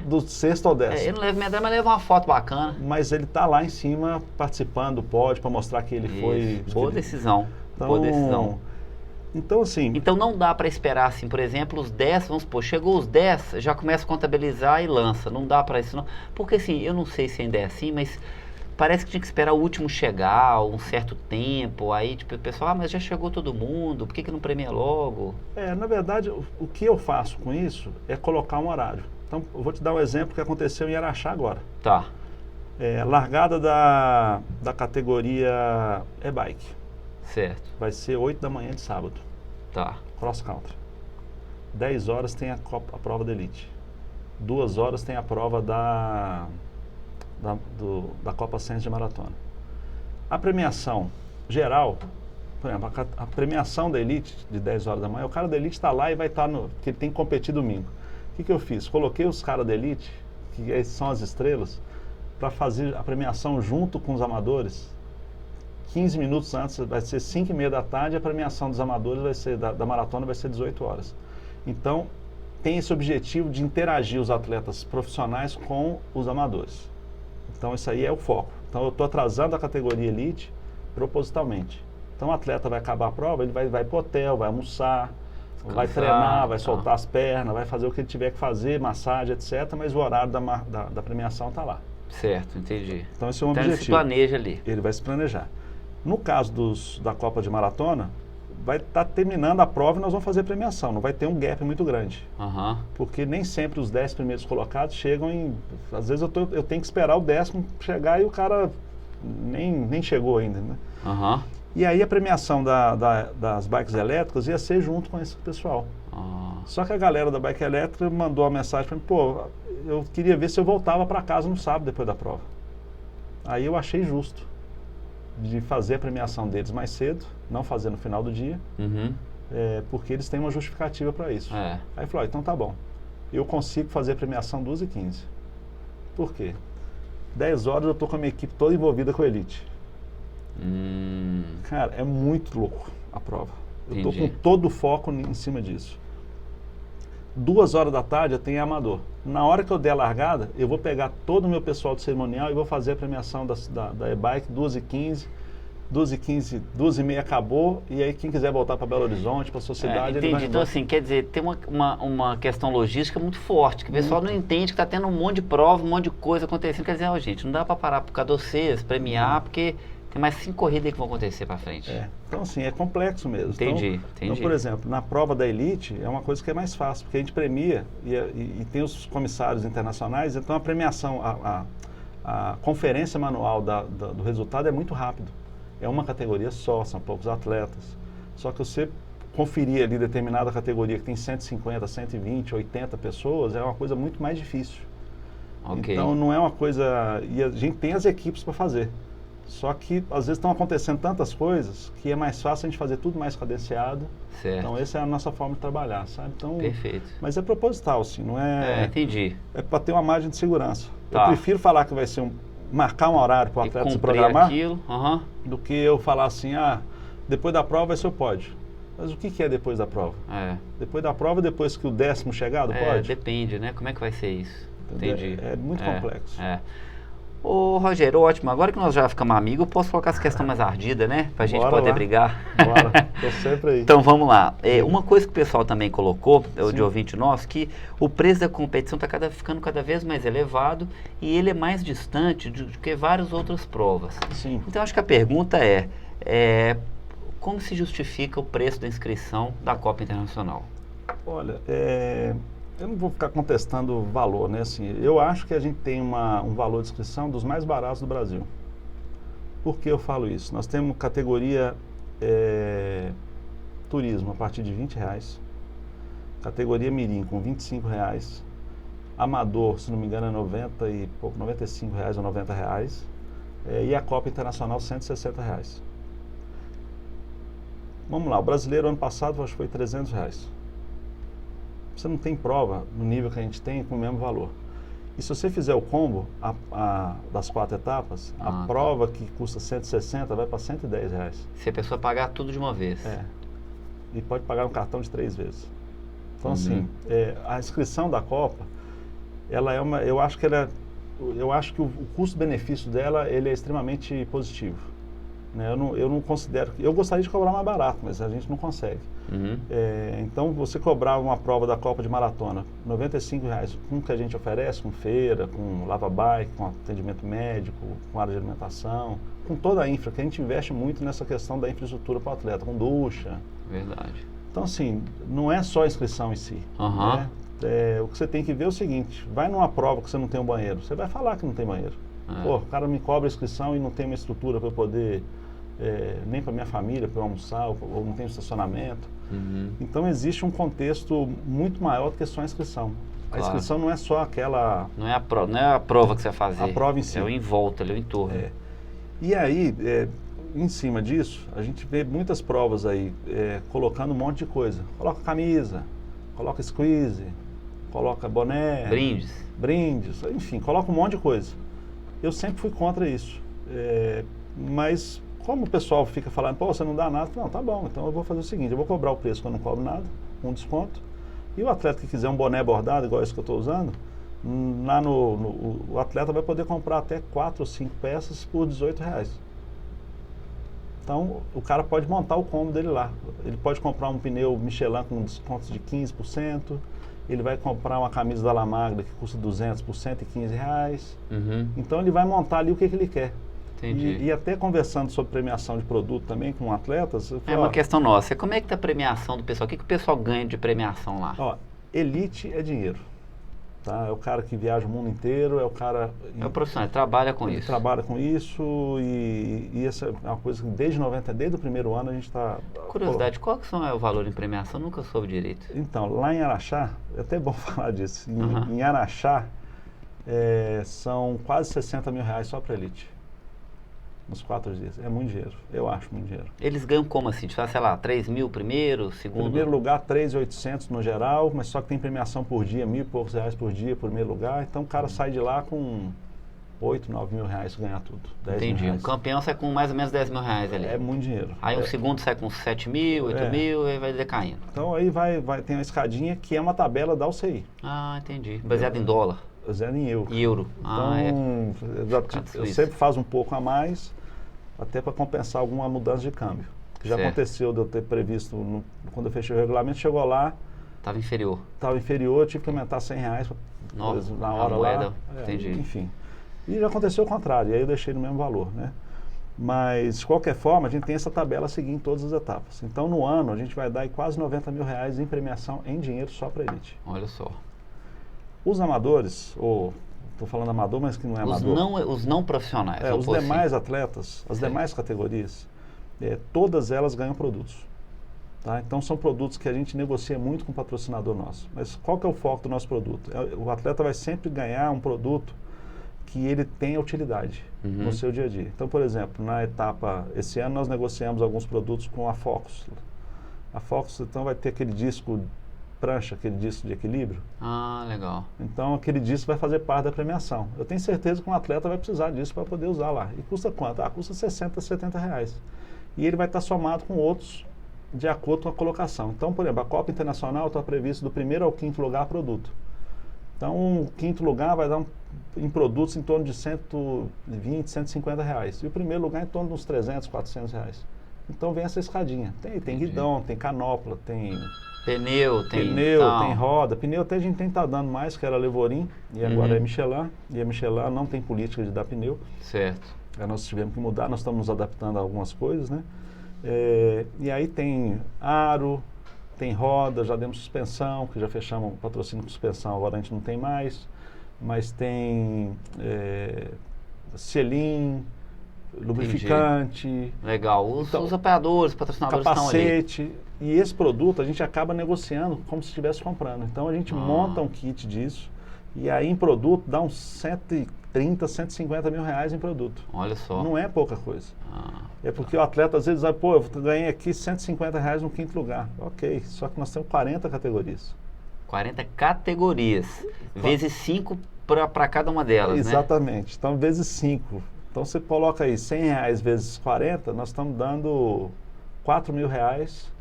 do 6º ao 10º. Eu não levo medalha, mas levo uma foto bacana. Mas ele está lá em cima participando do pódio para mostrar que ele foi... Boa decisão. Boa decisão. Então, assim... Então não dá para esperar, assim, por exemplo, os 10, vamos supor, chegou os 10, já começa a contabilizar e lança. Não dá para isso, não. Porque, assim, eu não sei se ainda é assim, mas parece que tinha que esperar o último chegar, um certo tempo. Aí, tipo, o pessoal, mas já chegou todo mundo, por que não premia logo? Na verdade, o que eu faço com isso é colocar um horário. Então, eu vou te dar um exemplo que aconteceu em Araxá agora. Tá. Largada da categoria e-bike. Certo. Vai ser 8 da manhã de sábado. Tá. Cross country. 10 horas tem a prova da elite. 2 horas tem a prova da Copa Ciência de Maratona. A premiação geral, por exemplo, a premiação da elite de 10 horas da manhã, o cara da elite está lá e vai estar porque ele tem que competir domingo. O que eu fiz? Coloquei os caras da elite, que são as estrelas, para fazer a premiação junto com os amadores. 15 minutos antes, vai ser 5h30 da tarde, a premiação dos amadores vai ser, da maratona vai ser 18 horas. Então, tem esse objetivo de interagir os atletas profissionais com os amadores. Então, isso aí é o foco. Então, eu estou atrasando a categoria elite propositalmente. Então, o atleta vai acabar a prova, ele vai para o hotel, vai almoçar, vai treinar, vai soltar as pernas, vai fazer o que ele tiver que fazer, massagem, etc. Mas o horário da premiação está lá. Certo, entendi. Então, esse é um objetivo. Ele se planeja ali. Ele vai se planejar. No caso da Copa de Maratona, vai estar terminando a prova e nós vamos fazer premiação. Não vai ter um gap muito grande. Porque nem sempre os 10 primeiros colocados chegam em... Às vezes eu tenho que esperar o 10º chegar e o cara nem chegou ainda, né? E aí a premiação das bikes elétricas ia ser junto com esse pessoal. Só que a galera da bike elétrica mandou uma mensagem para mim, pô, eu queria ver se eu voltava para casa no sábado depois da prova. Aí eu achei justo de fazer a premiação deles mais cedo, não fazer no final do dia, porque eles têm uma justificativa para isso. Aí falou, então tá bom, eu consigo fazer a premiação 2h15. Por quê? 10 horas eu tô com a minha equipe toda envolvida com a Elite. Cara, é muito louco a prova. Eu tô com todo o foco em cima disso. 2 horas da tarde eu tenho amador. Na hora que eu der a largada, eu vou pegar todo o meu pessoal do cerimonial e vou fazer a premiação da e-bike 2h15. 2h15, 2h30 acabou, e aí quem quiser voltar para Belo Horizonte, para a sua cidade, ele vai então assim, quer dizer, tem uma questão logística muito forte, que o pessoal não entende que está tendo um monte de prova, um monte de coisa acontecendo, quer dizer, gente, não dá para parar por causa de vocês, premiar, porque tem mais 5 corridas aí que vão acontecer para frente. Então assim, é complexo mesmo. Entendi. Então, por exemplo, na prova da Elite é uma coisa que é mais fácil, porque a gente premia e tem os comissários internacionais, então a premiação, a conferência manual do resultado é muito rápido. É uma categoria só, são poucos atletas. Só que você conferir ali determinada categoria que tem 150, 120, 80 pessoas, é uma coisa muito mais difícil. Então não é uma coisa... E a gente tem as equipes para fazer. Só que às vezes estão acontecendo tantas coisas que é mais fácil a gente fazer tudo mais cadenciado. Certo. Então essa é a nossa forma de trabalhar, sabe? Então, perfeito. Mas é proposital, sim, não é... entendi. É para ter uma margem de segurança. Tá. Eu prefiro falar que vai ser marcar um horário para o atleta se programar do que eu falar assim, depois da prova vai ser o pódio. Mas o que é depois da prova? Depois da prova, depois que o 10º chegar do pódio? Depende, né? Como é que vai ser isso? Entendi. É muito complexo. Ô Rogério, ótimo, agora que nós já ficamos amigos, eu posso colocar essa questão mais ardida, né? Pra gente poder brigar. Bora, tô sempre aí. Então vamos lá. Uma coisa que o pessoal também colocou, de ouvinte nosso, que o preço da competição está ficando cada vez mais elevado e ele é mais distante do que várias outras provas. Sim. Então acho que a pergunta como se justifica o preço da inscrição da Copa Internacional? Olha, eu não vou ficar contestando o valor, né? Assim, eu acho que a gente tem um valor de inscrição dos mais baratos do Brasil. Por que eu falo isso? Nós temos categoria turismo a partir de R$20, categoria mirim com R$25, amador, se não me engano, é R$95 ou R$90, e a Copa Internacional R$160. Vamos lá, o brasileiro ano passado acho que foi R$300. Você não tem prova no nível que a gente tem com o mesmo valor. E se você fizer o combo das 4 etapas, a prova que custa 160 vai para R$110. Se a pessoa pagar tudo de uma vez. E pode pagar um cartão de 3 vezes. Então assim, a inscrição da Copa, ela é eu acho que o custo-benefício dela ele é extremamente positivo. Né? Eu não considero... Eu gostaria de cobrar mais barato, mas a gente não consegue. Então, você cobrar uma prova da Copa de Maratona, R$95, com o que a gente oferece, com feira, com lava-bike, com atendimento médico, com área de alimentação, com toda a infra, que a gente investe muito nessa questão da infraestrutura para o atleta, com ducha. Verdade. Então, assim, não é só a inscrição em si. Né? O que você tem que ver é o seguinte, vai numa prova que você não tem um banheiro, você vai falar que não tem banheiro. Pô, o cara me cobra a inscrição e não tem uma estrutura para eu poder... nem para minha família, para eu almoçar, ou não tem estacionamento. Então existe um contexto muito maior do que só a inscrição. A inscrição não é só aquela... Não é a prova que você vai fazer. A prova em si. É o em volta, é o entorno. E aí, em cima disso, a gente vê muitas provas aí colocando um monte de coisa. Coloca camisa, coloca squeeze, coloca boné... Brindes, enfim, coloca um monte de coisa. Eu sempre fui contra isso. Mas... Como o pessoal fica falando, pô, você não dá nada, não, tá bom, então eu vou fazer o seguinte, eu vou cobrar o preço que eu não cobro nada, um desconto, e o atleta que quiser um boné bordado, igual esse que eu estou usando, lá o atleta vai poder comprar até 4 ou 5 peças por R$18. Então, o cara pode montar o combo dele lá, ele pode comprar um pneu Michelin com descontos de 15%, ele vai comprar uma camisa da La Magra que custa 200 por R$115, então ele vai montar ali o que ele quer. E até conversando sobre premiação de produto também com atletas... É uma questão nossa. Como é que está a premiação do pessoal? O que o pessoal ganha de premiação lá? Elite é dinheiro. Tá? É o cara que viaja o mundo inteiro, é o cara... É o profissional, ele trabalha com isso. Trabalha com isso e essa é uma coisa que desde o primeiro ano a gente está... Curiosidade, qual que são o valor em premiação? Eu nunca soube direito. Então, lá em Araxá, é até bom falar disso, em Araxá são quase 60 mil reais só para elite. Nos 4 dias. É muito dinheiro. Eu acho muito dinheiro. Eles ganham como assim? Tipo, sei lá, 3 mil primeiro, segundo? Primeiro lugar, 3.800 no geral, mas só que tem premiação por dia, R$1.000 e poucos por dia, primeiro lugar. Então o cara sai de lá com 8, 9 mil reais ganhar tudo. 10 Entendi. mil reais. Um campeão sai com mais ou menos 10 mil reais ali. É muito dinheiro. Aí um segundo sai com 7 mil, 8 mil e vai decaindo. Então aí tem uma escadinha que é uma tabela da UCI. Ah, entendi. Baseado em dólar. Baseado em euro. Euro. Então, eu sempre faço um pouco a mais, até para compensar alguma mudança de câmbio. Que já aconteceu de eu ter previsto, quando eu fechei o regulamento, chegou lá... Estava inferior. Estava inferior, eu tive que aumentar R$100 na hora moeda, lá. Entendi. Enfim. E já aconteceu o contrário, e aí eu deixei no mesmo valor, né? Mas, de qualquer forma, a gente tem essa tabela a seguir em todas as etapas. Então, no ano, a gente vai dar aí quase 90 mil reais em premiação em dinheiro só para elite. Olha só. Os amadores, ou estou falando amador, mas que não é amador. Os não profissionais. Os demais atletas, as demais categorias, todas elas ganham produtos. Tá? Então são produtos que a gente negocia muito com o patrocinador nosso. Mas qual que é o foco do nosso produto? O atleta vai sempre ganhar um produto que ele tenha utilidade no seu dia a dia. Então, por exemplo, na etapa, esse ano nós negociamos alguns produtos com a Focus. A Focus, então, vai ter aquele disco prancha, aquele disco de equilíbrio. Ah, legal. Então, aquele disco vai fazer parte da premiação. Eu tenho certeza que um atleta vai precisar disso para poder usar lá. E custa quanto? Custa 60, 70 reais. E ele vai estar somado com outros de acordo com a colocação. Então, por exemplo, a Copa Internacional está previsto do 1º ao 5º lugar produto. Então, o 5º lugar vai dar em produtos em torno de 120, 150 reais. E o primeiro lugar em torno de uns 300, 400 reais. Então, vem essa escadinha. Tem guidão, tem canopla, tem... Pneu, tem roda. Pneu até a gente tem que estar dando mais, que era Levorin, e agora é Michelin. E a Michelin não tem política de dar pneu. Certo. Aí nós tivemos que mudar, nós estamos nos adaptando a algumas coisas, né? E aí tem aro, tem roda, já demos suspensão, que já fechamos o patrocínio com suspensão, agora a gente não tem mais. Mas tem selim, lubrificante. Entendi. Legal. Os apoiadores, patrocinadores capacete, estão ali. E esse produto a gente acaba negociando como se estivesse comprando. Então a gente monta um kit disso e aí em produto dá uns 130, 150 mil reais em produto. Olha só. Não é pouca coisa. É porque o atleta às vezes diz, pô, eu ganhei aqui 150 reais no 5º lugar. Ok, só que nós temos 40 categorias. 40 categorias, vezes 5 para cada uma delas, Exatamente. Né? Então, vezes 5. Então, você coloca aí 100 reais vezes 40, nós estamos dando 4 mil reais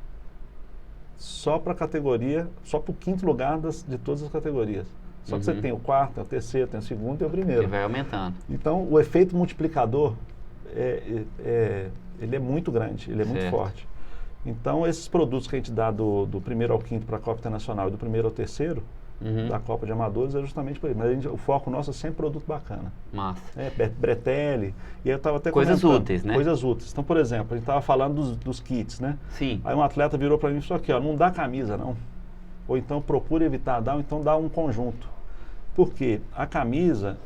só para a categoria, só para o 5º lugar de todas as categorias. Só que você tem o 4º, tem o 3º, tem o 2º e o 1º. E vai aumentando. Então, o efeito multiplicador, ele é muito grande, ele é muito forte. Então, esses produtos que a gente dá do 1º ao 5º para a Copa Internacional e do 1º ao 3º, da Copa de Amadores, é justamente por isso. Mas o foco nosso é sempre produto bacana. Massa. Bretelle. E eu estava até coisas úteis, né? Coisas úteis. Então, por exemplo, a gente estava falando dos kits, né? Sim. Aí um atleta virou para mim e falou aqui, ó, não dá camisa, não. Ou então procura evitar dar, ou então dá um conjunto. Porque a camisa,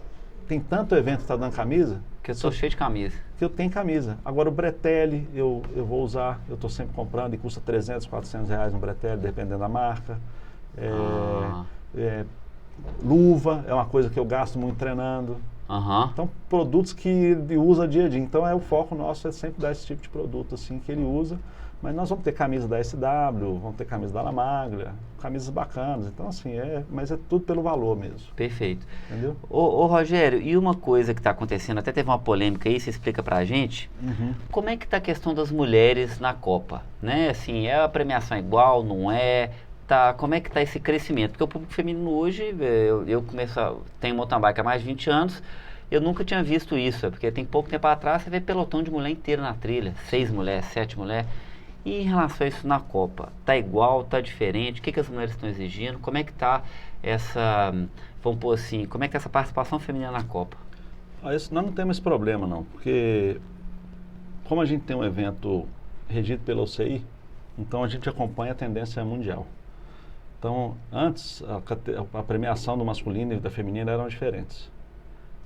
tem tanto evento que está dando camisa... Que eu sou cheio de camisa. Que eu tenho camisa. Agora o Bretelle eu vou usar, eu estou sempre comprando e custa 300, 400 reais um Bretelle, dependendo da marca. Luva é uma coisa que eu gasto muito treinando. Então, produtos que ele usa dia a dia. Então, o foco nosso é sempre dar esse tipo de produto assim que ele usa. Mas nós vamos ter camisa da SW, vamos ter camisa da La Maglia, camisas bacanas. Então, assim, mas é tudo pelo valor mesmo. Perfeito. Entendeu? Ô Rogério, e uma coisa que está acontecendo, até teve uma polêmica aí, você explica pra gente, como é que está a questão das mulheres na Copa? Né? Assim, a premiação igual, não é? Como é que está esse crescimento? Porque o público feminino hoje, tenho mountain bike há mais de 20 anos, eu nunca tinha visto isso, porque tem pouco tempo atrás você vê pelotão de mulher inteira na trilha, 6 mulheres, 7 mulheres. E em relação a isso na Copa, tá igual, tá diferente? O que as mulheres estão exigindo? Como é que tá vamos pôr assim, como é que tá essa participação feminina na Copa? Nós não temos esse problema não, porque como a gente tem um evento regido pela UCI, então a gente acompanha a tendência mundial. Então, antes, a premiação do masculino e da feminina eram diferentes.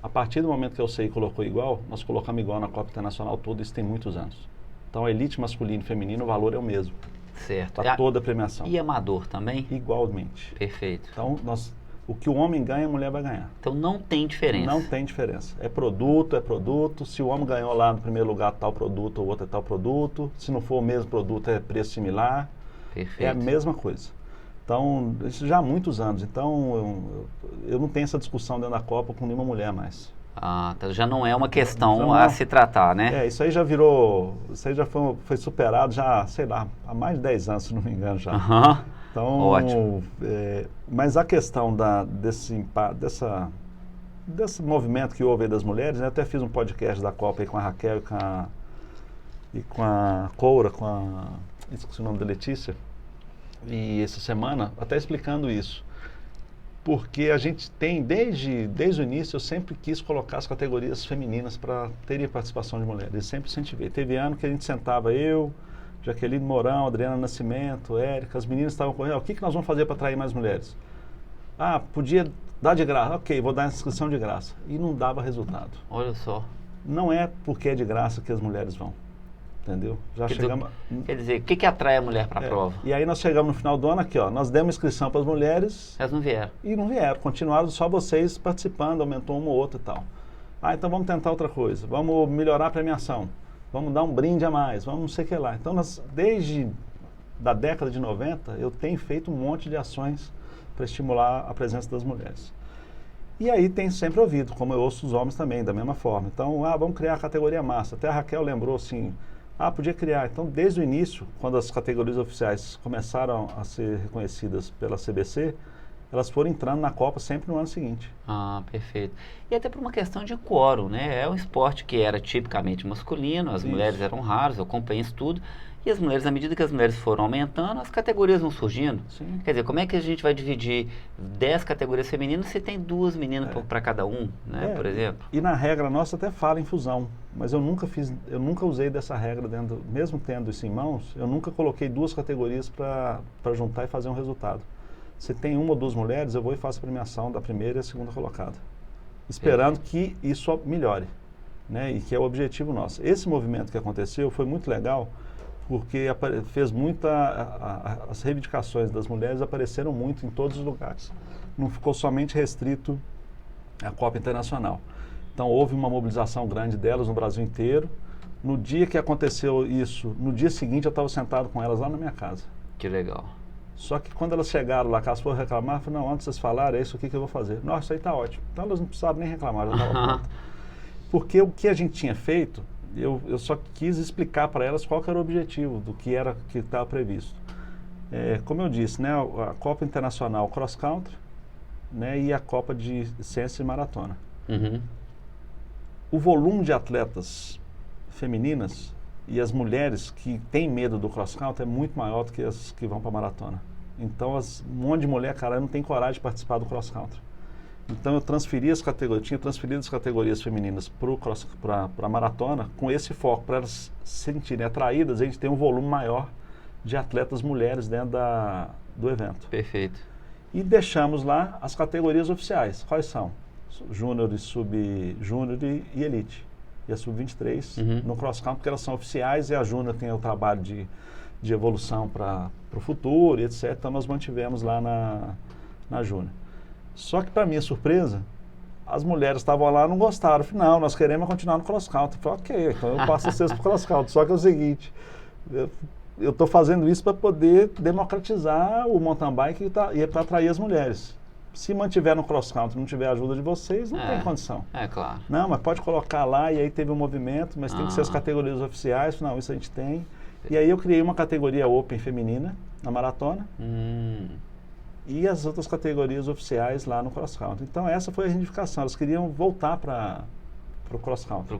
A partir do momento que eu sei colocou igual, nós colocamos igual na Copa Internacional toda, isso tem muitos anos. Então, a elite masculino e feminino, o valor é o mesmo. Certo. Para toda a premiação. E amador também? Igualmente. Perfeito. Então, o que o homem ganha, a mulher vai ganhar. Então, não tem diferença? Não tem diferença. É produto. Se o homem ganhou lá no primeiro lugar tal produto, o outro é tal produto. Se não for o mesmo produto, é preço similar. Perfeito. É a mesma coisa. Então, isso já há muitos anos. Então, eu não tenho essa discussão dentro da Copa com nenhuma mulher mais. Ah, então já não é uma questão Então, a se tratar, né? Isso aí já virou, isso aí já foi superado já, sei lá, há mais de 10 anos, se não me engano já. Uhum. Então, ótimo. Mas a questão desse movimento que houve aí das mulheres, né, eu até fiz um podcast da Copa aí com a Raquel e com a Coura, esqueci o nome da Letícia, e essa semana, até explicando isso. Porque a gente tem, desde o início, eu sempre quis colocar as categorias femininas para ter participação de mulheres. Eu sempre incentivei. Teve ano que a gente sentava, eu, Jaqueline Mourão, Adriana Nascimento, Érica, as meninas estavam correndo, o que nós vamos fazer para atrair mais mulheres? Ah, podia dar de graça. Ok, vou dar inscrição de graça. E não dava resultado. Olha só. Não é porque é de graça que as mulheres vão. Entendeu? Quer dizer, o que atrai a mulher para a prova? E aí nós chegamos no final do ano aqui, ó, nós demos inscrição para as mulheres. Elas não vieram. E não vieram, continuaram só vocês participando, aumentou uma ou outra e tal. Ah, então vamos tentar outra coisa, vamos melhorar a premiação, vamos dar um brinde a mais, vamos não sei o que lá. Então, desde da década de 90, eu tenho feito um monte de ações para estimular a presença das mulheres. E aí tem sempre ouvido, como eu ouço os homens também, da mesma forma. Então, vamos criar a categoria massa. Até a Raquel lembrou assim, podia criar. Então, desde o início, quando as categorias oficiais começaram a ser reconhecidas pela CBC, elas foram entrando na Copa sempre no ano seguinte. Ah, perfeito. E até por uma questão de quórum, né? É um esporte que era tipicamente masculino, as mulheres eram raras, eu acompanho isso tudo. E as mulheres, à medida que as mulheres foram aumentando, as categorias vão surgindo. Sim. Quer dizer, como é que a gente vai dividir 10 categorias femininas se tem 2 meninas para cada um, né? Por exemplo? E na regra nossa até fala em fusão, mas eu nunca usei dessa regra mesmo tendo isso em mãos, eu nunca coloquei 2 categorias para juntar e fazer um resultado. Se tem 1 ou 2 mulheres, eu vou e faço a premiação da primeira e a segunda colocada, esperando que isso melhore, né? E que é o objetivo nosso. Esse movimento que aconteceu foi muito legal, porque fez as reivindicações das mulheres apareceram muito em todos os lugares. Não ficou somente restrito à Copa Internacional. Então houve uma mobilização grande delas no Brasil inteiro. No dia que aconteceu isso, no dia seguinte eu estava sentado com elas lá na minha casa. Que legal. Só que quando elas chegaram lá, que elas foram reclamar, eu falei, não, antes de vocês falarem, é isso aqui que eu vou fazer. Nossa, isso aí está ótimo. Então elas não precisavam nem reclamar, já estava pronto. Porque o que a gente tinha feito, eu só quis explicar para elas qual que era o objetivo do que estava previsto. Como eu disse, né, a Copa Internacional Cross Country, né, e a Copa de Ciência e Maratona. Uhum. O volume de atletas femininas e as mulheres que têm medo do cross country é muito maior do que as que vão para a maratona. Então, um monte de mulher, cara, não tem coragem de participar do cross country. Então, eu tinha transferido as categorias femininas para a maratona com esse foco, para elas se sentirem atraídas, a gente tem um volume maior de atletas mulheres dentro do evento. Perfeito. E deixamos lá as categorias oficiais. Quais são? Júnior e Sub-Júnior e Elite. E a Sub-23 no cross country, porque elas são oficiais e a Júnior tem o trabalho de evolução para o futuro, etc. Então, nós mantivemos lá na Júnior. Só que, para minha surpresa, as mulheres estavam lá e não gostaram. Afinal, nós queremos continuar no cross country. Eu falei, ok, então eu passo vocês para o cross country. Só que é o seguinte, eu estou fazendo isso para poder democratizar o mountain bike e para atrair as mulheres. Se mantiver no cross country, não tiver a ajuda de vocês, não tem condição. É claro. Não, mas pode colocar lá, e aí teve um movimento, mas tem que ser as categorias oficiais. Não, isso a gente tem. E aí eu criei uma categoria Open feminina na maratona. E as outras categorias oficiais lá no cross country. Então essa foi a reivindicação. Elas queriam voltar para o cross country.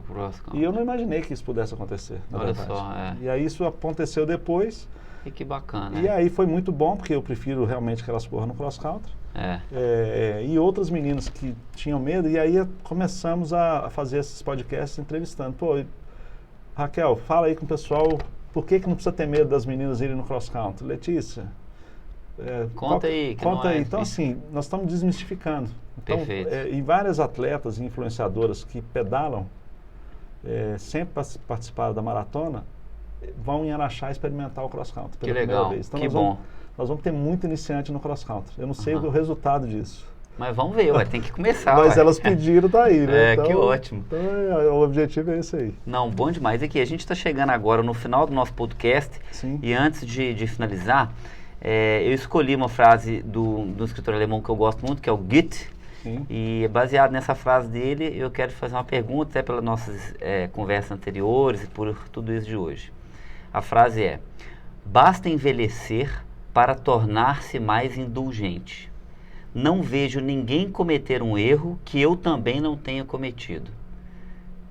E eu não imaginei que isso pudesse acontecer, na verdade. Só, E aí isso aconteceu depois. E que bacana. E aí foi muito bom, porque eu prefiro realmente que elas corram no cross country. E outras meninas que tinham medo, e aí começamos a fazer esses podcasts entrevistando. Pô, Raquel, fala aí com o pessoal, por que não precisa ter medo das meninas irem no cross country? Letícia, Conta aí. Conta aí. Então, difícil. assim, nós estamos desmistificando. Então, Perfeito. E várias atletas e influenciadoras que pedalam, sempre participaram da maratona, vão em Araxá experimentar o cross-country pela primeira vez. Então, que bom. Nós vamos ter muito iniciante no cross-country. Eu não sei o resultado disso. Mas vamos ver, tem que começar. Mas elas pediram, tá aí, né? Então, que ótimo. Então, o objetivo é esse aí. Não, bom demais. Aqui, a gente está chegando agora no final do nosso podcast. Sim. E antes de finalizar, eu escolhi uma frase do escritor alemão que eu gosto muito, que é o Goethe. Sim. E baseado nessa frase dele, eu quero fazer uma pergunta, até pelas nossas conversas anteriores e por tudo isso de hoje. A frase é: basta envelhecer para tornar-se mais indulgente. Não vejo ninguém cometer um erro que eu também não tenha cometido.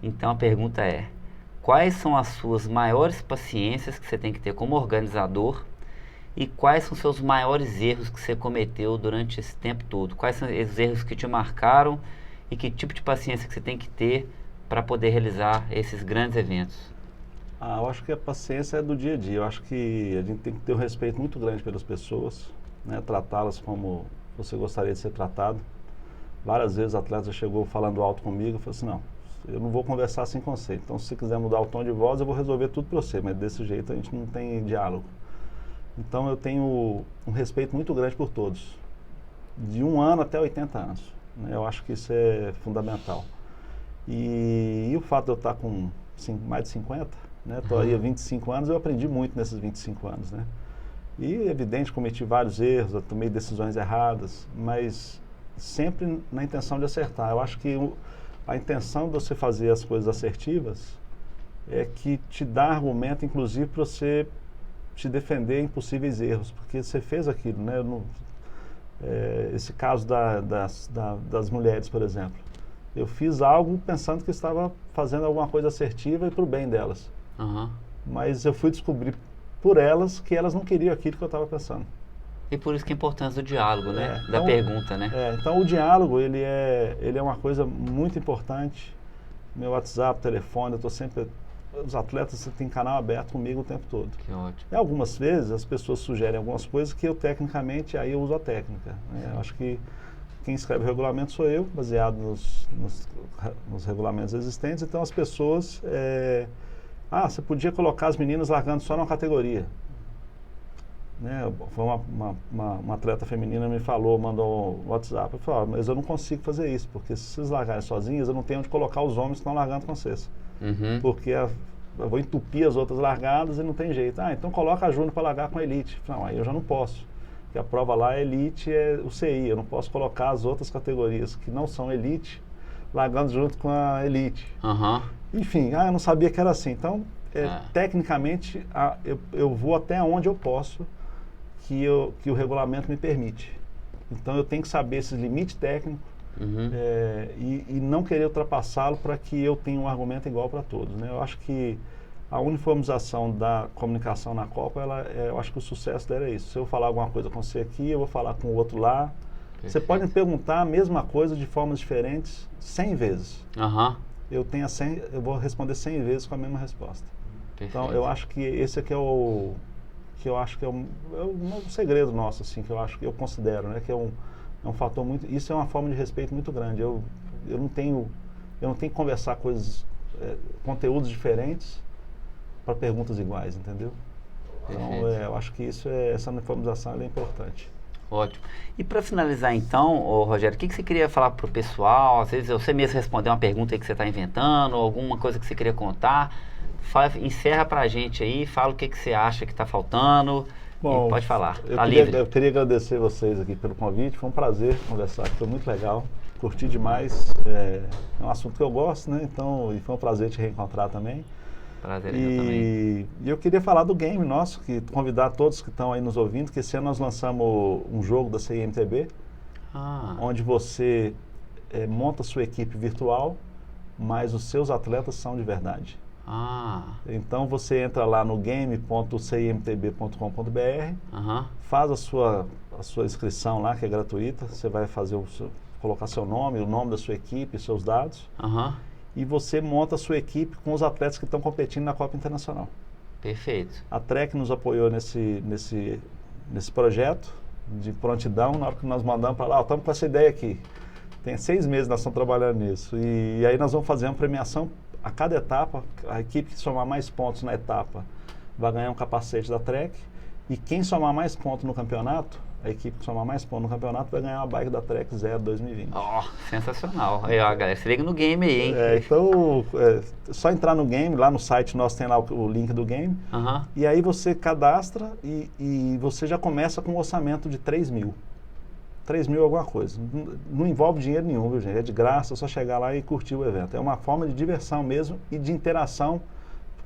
Então a pergunta é: quais são as suas maiores paciências que você tem que ter como organizador e quais são os seus maiores erros que você cometeu durante esse tempo todo? Quais são os erros que te marcaram e que tipo de paciência que você tem que ter para poder realizar esses grandes eventos? Eu acho que a paciência é do dia a dia. Eu acho que a gente tem que ter um respeito muito grande pelas pessoas, né? Tratá-las como você gostaria de ser tratado. Várias vezes atletas já chegou falando alto comigo, eu falei assim: não, eu não vou conversar assim com você. Então, se você quiser mudar o tom de voz, eu vou resolver tudo para você, mas desse jeito a gente não tem diálogo. Então, eu tenho um respeito muito grande por todos, de 1 ano até 80 anos. Né? Eu acho que isso é fundamental. E o fato de eu estar com mais de 50, né? Estou aí há 25 anos, eu aprendi muito nesses 25 anos, né? E, evidente, cometi vários erros, eu tomei decisões erradas, mas sempre na intenção de acertar. Eu acho que a intenção de você fazer as coisas assertivas é que te dá argumento, inclusive, para você te defender em possíveis erros, porque você fez aquilo, né? Esse caso das mulheres, por exemplo. Eu fiz algo pensando que estava fazendo alguma coisa assertiva e para o bem delas. Mas eu fui descobrir por elas que elas não queriam aquilo que eu estava pensando. E por isso que a importância do diálogo, né? Da pergunta, né? Então o diálogo, ele é uma coisa muito importante. Meu WhatsApp, telefone, eu estou sempre... Os atletas têm canal aberto comigo o tempo todo. Que ótimo. E algumas vezes as pessoas sugerem algumas coisas que eu tecnicamente, aí eu uso a técnica. Né? Eu acho que quem escreve o regulamento sou eu, baseado nos regulamentos existentes. Então as pessoas... você podia colocar as meninas largando só numa categoria. Né? Foi uma atleta feminina me falou, mandou um WhatsApp, eu falei: mas eu não consigo fazer isso, porque se vocês largarem sozinhas, eu não tenho onde colocar os homens que estão largando com vocês. Porque eu vou entupir as outras largadas e não tem jeito. Então coloca a Júnior para largar com a elite. Não, aí eu já não posso, porque a prova lá, a elite é o CI, eu não posso colocar as outras categorias que não são elite, largando junto com a elite. Enfim, eu não sabia que era assim. Então, tecnicamente, eu vou até onde eu posso, que o regulamento me permite. Então, eu tenho que saber esses limites técnicos e não querer ultrapassá-lo para que eu tenha um argumento igual para todos. Né? Eu acho que a uniformização da comunicação na Copa, eu acho que o sucesso dela é isso. Se eu falar alguma coisa com você aqui, eu vou falar com o outro lá. Perfeito. Você pode me perguntar a mesma coisa de formas diferentes 100 vezes. Eu vou responder 100 vezes com a mesma resposta. Perfeito. Então, eu acho que esse aqui é o segredo nosso, assim, que eu considero, né, que é um fator muito... Isso é uma forma de respeito muito grande. Eu não tenho que conversar conteúdos diferentes para perguntas iguais, entendeu? Então, eu acho que essa uniformização é importante. Ótimo. E para finalizar então, Rogério, o que você queria falar para o pessoal? Às vezes você mesmo responder uma pergunta aí que você está inventando, ou alguma coisa que você queria contar. Encerra para a gente aí, fala o que você acha que está faltando. Bom, pode falar, tá livre. Eu queria agradecer vocês aqui pelo convite, foi um prazer conversar, foi muito legal, curti demais. É um assunto que eu gosto, né? Então, e foi um prazer te reencontrar também. Prazer também. E eu queria falar do game nosso, convidar todos que estão aí nos ouvindo, que esse ano nós lançamos um jogo da CIMTB, onde você monta sua equipe virtual, mas os seus atletas são de verdade. Então você entra lá no game.cimtb.com.br, faz a sua inscrição lá, que é gratuita, você vai colocar seu nome, o nome da sua equipe, seus dados. E você monta a sua equipe com os atletas que estão competindo na Copa Internacional. Perfeito. A Trek nos apoiou nesse projeto de prontidão, na hora que nós mandamos para lá, estamos com essa ideia aqui. Tem 6 meses nós estamos trabalhando nisso. E aí nós vamos fazer uma premiação a cada etapa. A equipe que somar mais pontos na etapa vai ganhar um capacete da Trek. E quem somar mais pontos no campeonato, a equipe que somar mais pontos no campeonato vai ganhar uma bike da Trek Zero 2020. Ó, sensacional. Aí, ó, galera, se liga no game aí, hein? Então, só entrar no game, lá no site nosso tem lá o link do game. E aí você cadastra e você já começa com um orçamento de 3 mil. 3 mil alguma coisa. Não envolve dinheiro nenhum, viu, gente? É de graça, é só chegar lá e curtir o evento. É uma forma de diversão mesmo e de interação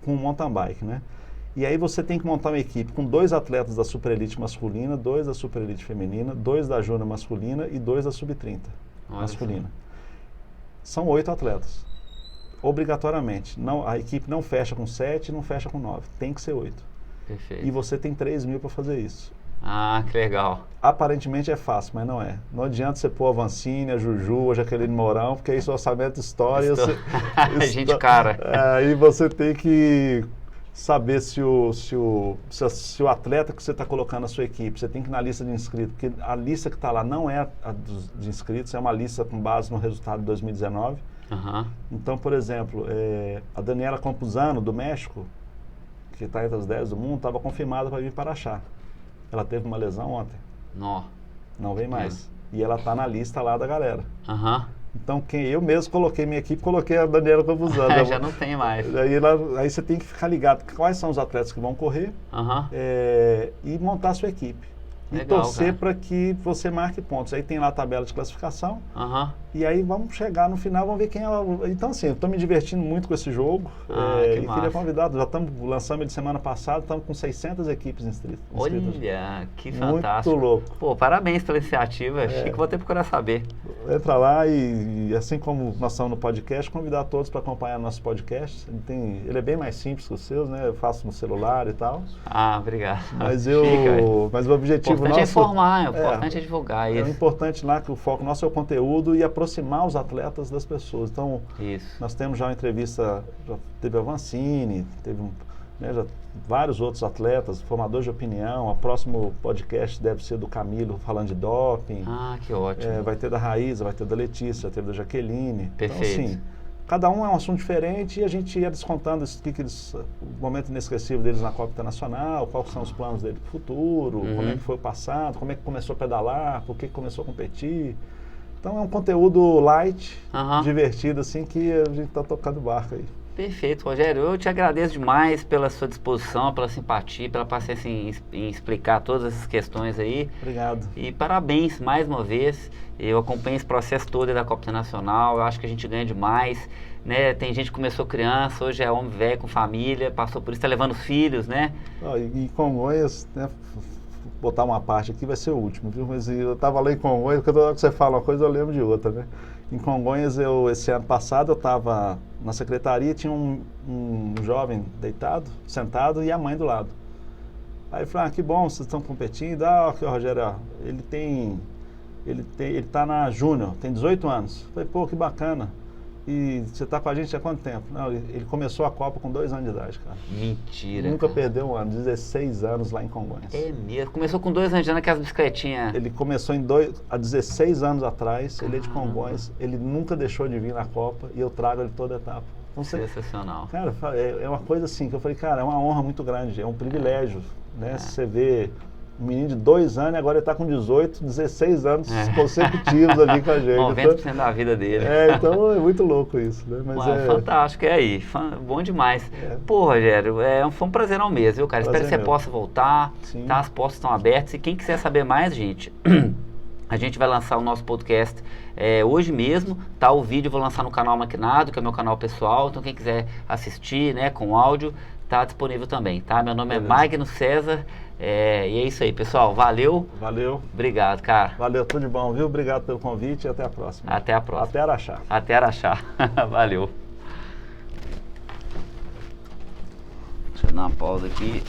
com o mountain bike, né? E aí você tem que montar uma equipe com 2 atletas da Super Elite masculina, 2 da Super Elite feminina, 2 da Júnior masculina e 2 da Sub-30 masculina. São 8 atletas. Obrigatoriamente. Não, a equipe não fecha com 7, não fecha com 9. Tem que ser 8. Perfeito. E você tem 3 mil para fazer isso. Ah, que legal. Aparentemente é fácil, mas não é. Não adianta você pôr a Vancini, a Juju, a Jaqueline Mourão, porque aí seu orçamento estoura. Gente, cara. Aí você tem que saber se o atleta que você está colocando na sua equipe, você tem que ir na lista de inscritos, porque a lista que está lá não é a de inscritos, é uma lista com base no resultado de 2019. Então, por exemplo, a Daniela Campuzano, do México, que está entre as 10 do mundo, estava confirmada para vir para Araxá. Ela teve uma lesão ontem. Não vem mais. E ela está na lista lá da galera. Então, eu mesmo coloquei minha equipe, coloquei a Daniela Campuzano. Já não tem mais. Aí você tem que ficar ligado quais são os atletas que vão correr e montar a sua equipe. Legal, e torcer para que você marque pontos. Aí tem lá a tabela de classificação. E aí vamos chegar no final, vamos ver quem é o... Então, assim, eu estou me divertindo muito com esse jogo. E queria convidar, já estamos lançando ele semana passada, estamos com 600 equipes inscritas. Olha, que fantástico. Muito louco. Pô, parabéns pela iniciativa. Achei que vou ter que procurar saber. Entra lá e assim como nós estamos no podcast, convidar todos para acompanhar nosso podcast. Ele é bem mais simples que os seus, né? Eu faço no celular e tal. Obrigado. Mas o objetivo nosso... O importante é informar, o importante é divulgar isso. É importante lá que o foco nosso é o conteúdo e aproximar os atletas das pessoas. Então, nós temos já uma entrevista, já teve a Vancini, teve já vários outros atletas, formadores de opinião. O próximo podcast deve ser do Camilo falando de doping. Que ótimo. Vai ter da Raíza, vai ter da Letícia, vai ter da Jaqueline. Perfeito. Então, assim, cada um é um assunto diferente e a gente ia descontando o momento inesquecível deles na Copa Internacional, quais são os planos dele para o futuro, como é que foi o passado, como é que começou a pedalar, por que começou a competir. Então é um conteúdo light, divertido, assim, que a gente está tocando o barco aí. Perfeito, Rogério. Eu te agradeço demais pela sua disposição, pela simpatia, pela paciência em explicar todas essas questões aí. Obrigado. E parabéns mais uma vez. Eu acompanhei esse processo todo da Copa Internacional. Eu acho que a gente ganha demais, né? Tem gente que começou criança, hoje é homem velho com família, passou por isso, está levando os filhos, né? E Congonhas, né? Vou botar uma parte aqui, vai ser o último, viu? Mas eu estava lá em Congonhas, porque toda hora que você fala uma coisa eu lembro de outra, né? Em Congonhas, esse ano passado, eu estava na secretaria, tinha um jovem deitado, sentado, e a mãe do lado. Aí eu falei, que bom, vocês estão competindo. Aqui, Rogério, ele está na Júnior, tem 18 anos. Eu falei, pô, que bacana. E você está com a gente há quanto tempo? Não, ele começou a Copa com 2 anos de idade, cara. Mentira. Nunca perdeu um ano, 16 anos lá em Congonhas. É mesmo? Começou com 2 anos de aquelas bicicletinhas. Ele começou há 16 anos atrás, ele é de Congonhas, ele nunca deixou de vir na Copa e eu trago ele toda a etapa. Então, sensacional. Cara, é uma coisa assim, que eu falei, cara, é uma honra muito grande, é um privilégio, né? Você vê um menino de 2 anos e agora ele está com 18, 16 anos consecutivos ali com a gente. 90% então, da vida dele. Então é muito louco isso, né? Mas fantástico, bom demais. Pô, Rogério, foi um prazer ao mesmo, viu, cara? Espero que você possa voltar, tá? As portas estão abertas e quem quiser saber mais, gente, a gente vai lançar o nosso podcast hoje mesmo, tá? O vídeo eu vou lançar no canal Maquinado, que é o meu canal pessoal, então quem quiser assistir, né, com áudio, tá disponível também, tá? Meu nome é Magno César. E é isso aí, pessoal. Valeu. Obrigado, cara. Valeu, tudo de bom, viu? Obrigado pelo convite e até a próxima. Até a próxima. Até Araxá. Valeu. Deixa eu dar uma pausa aqui.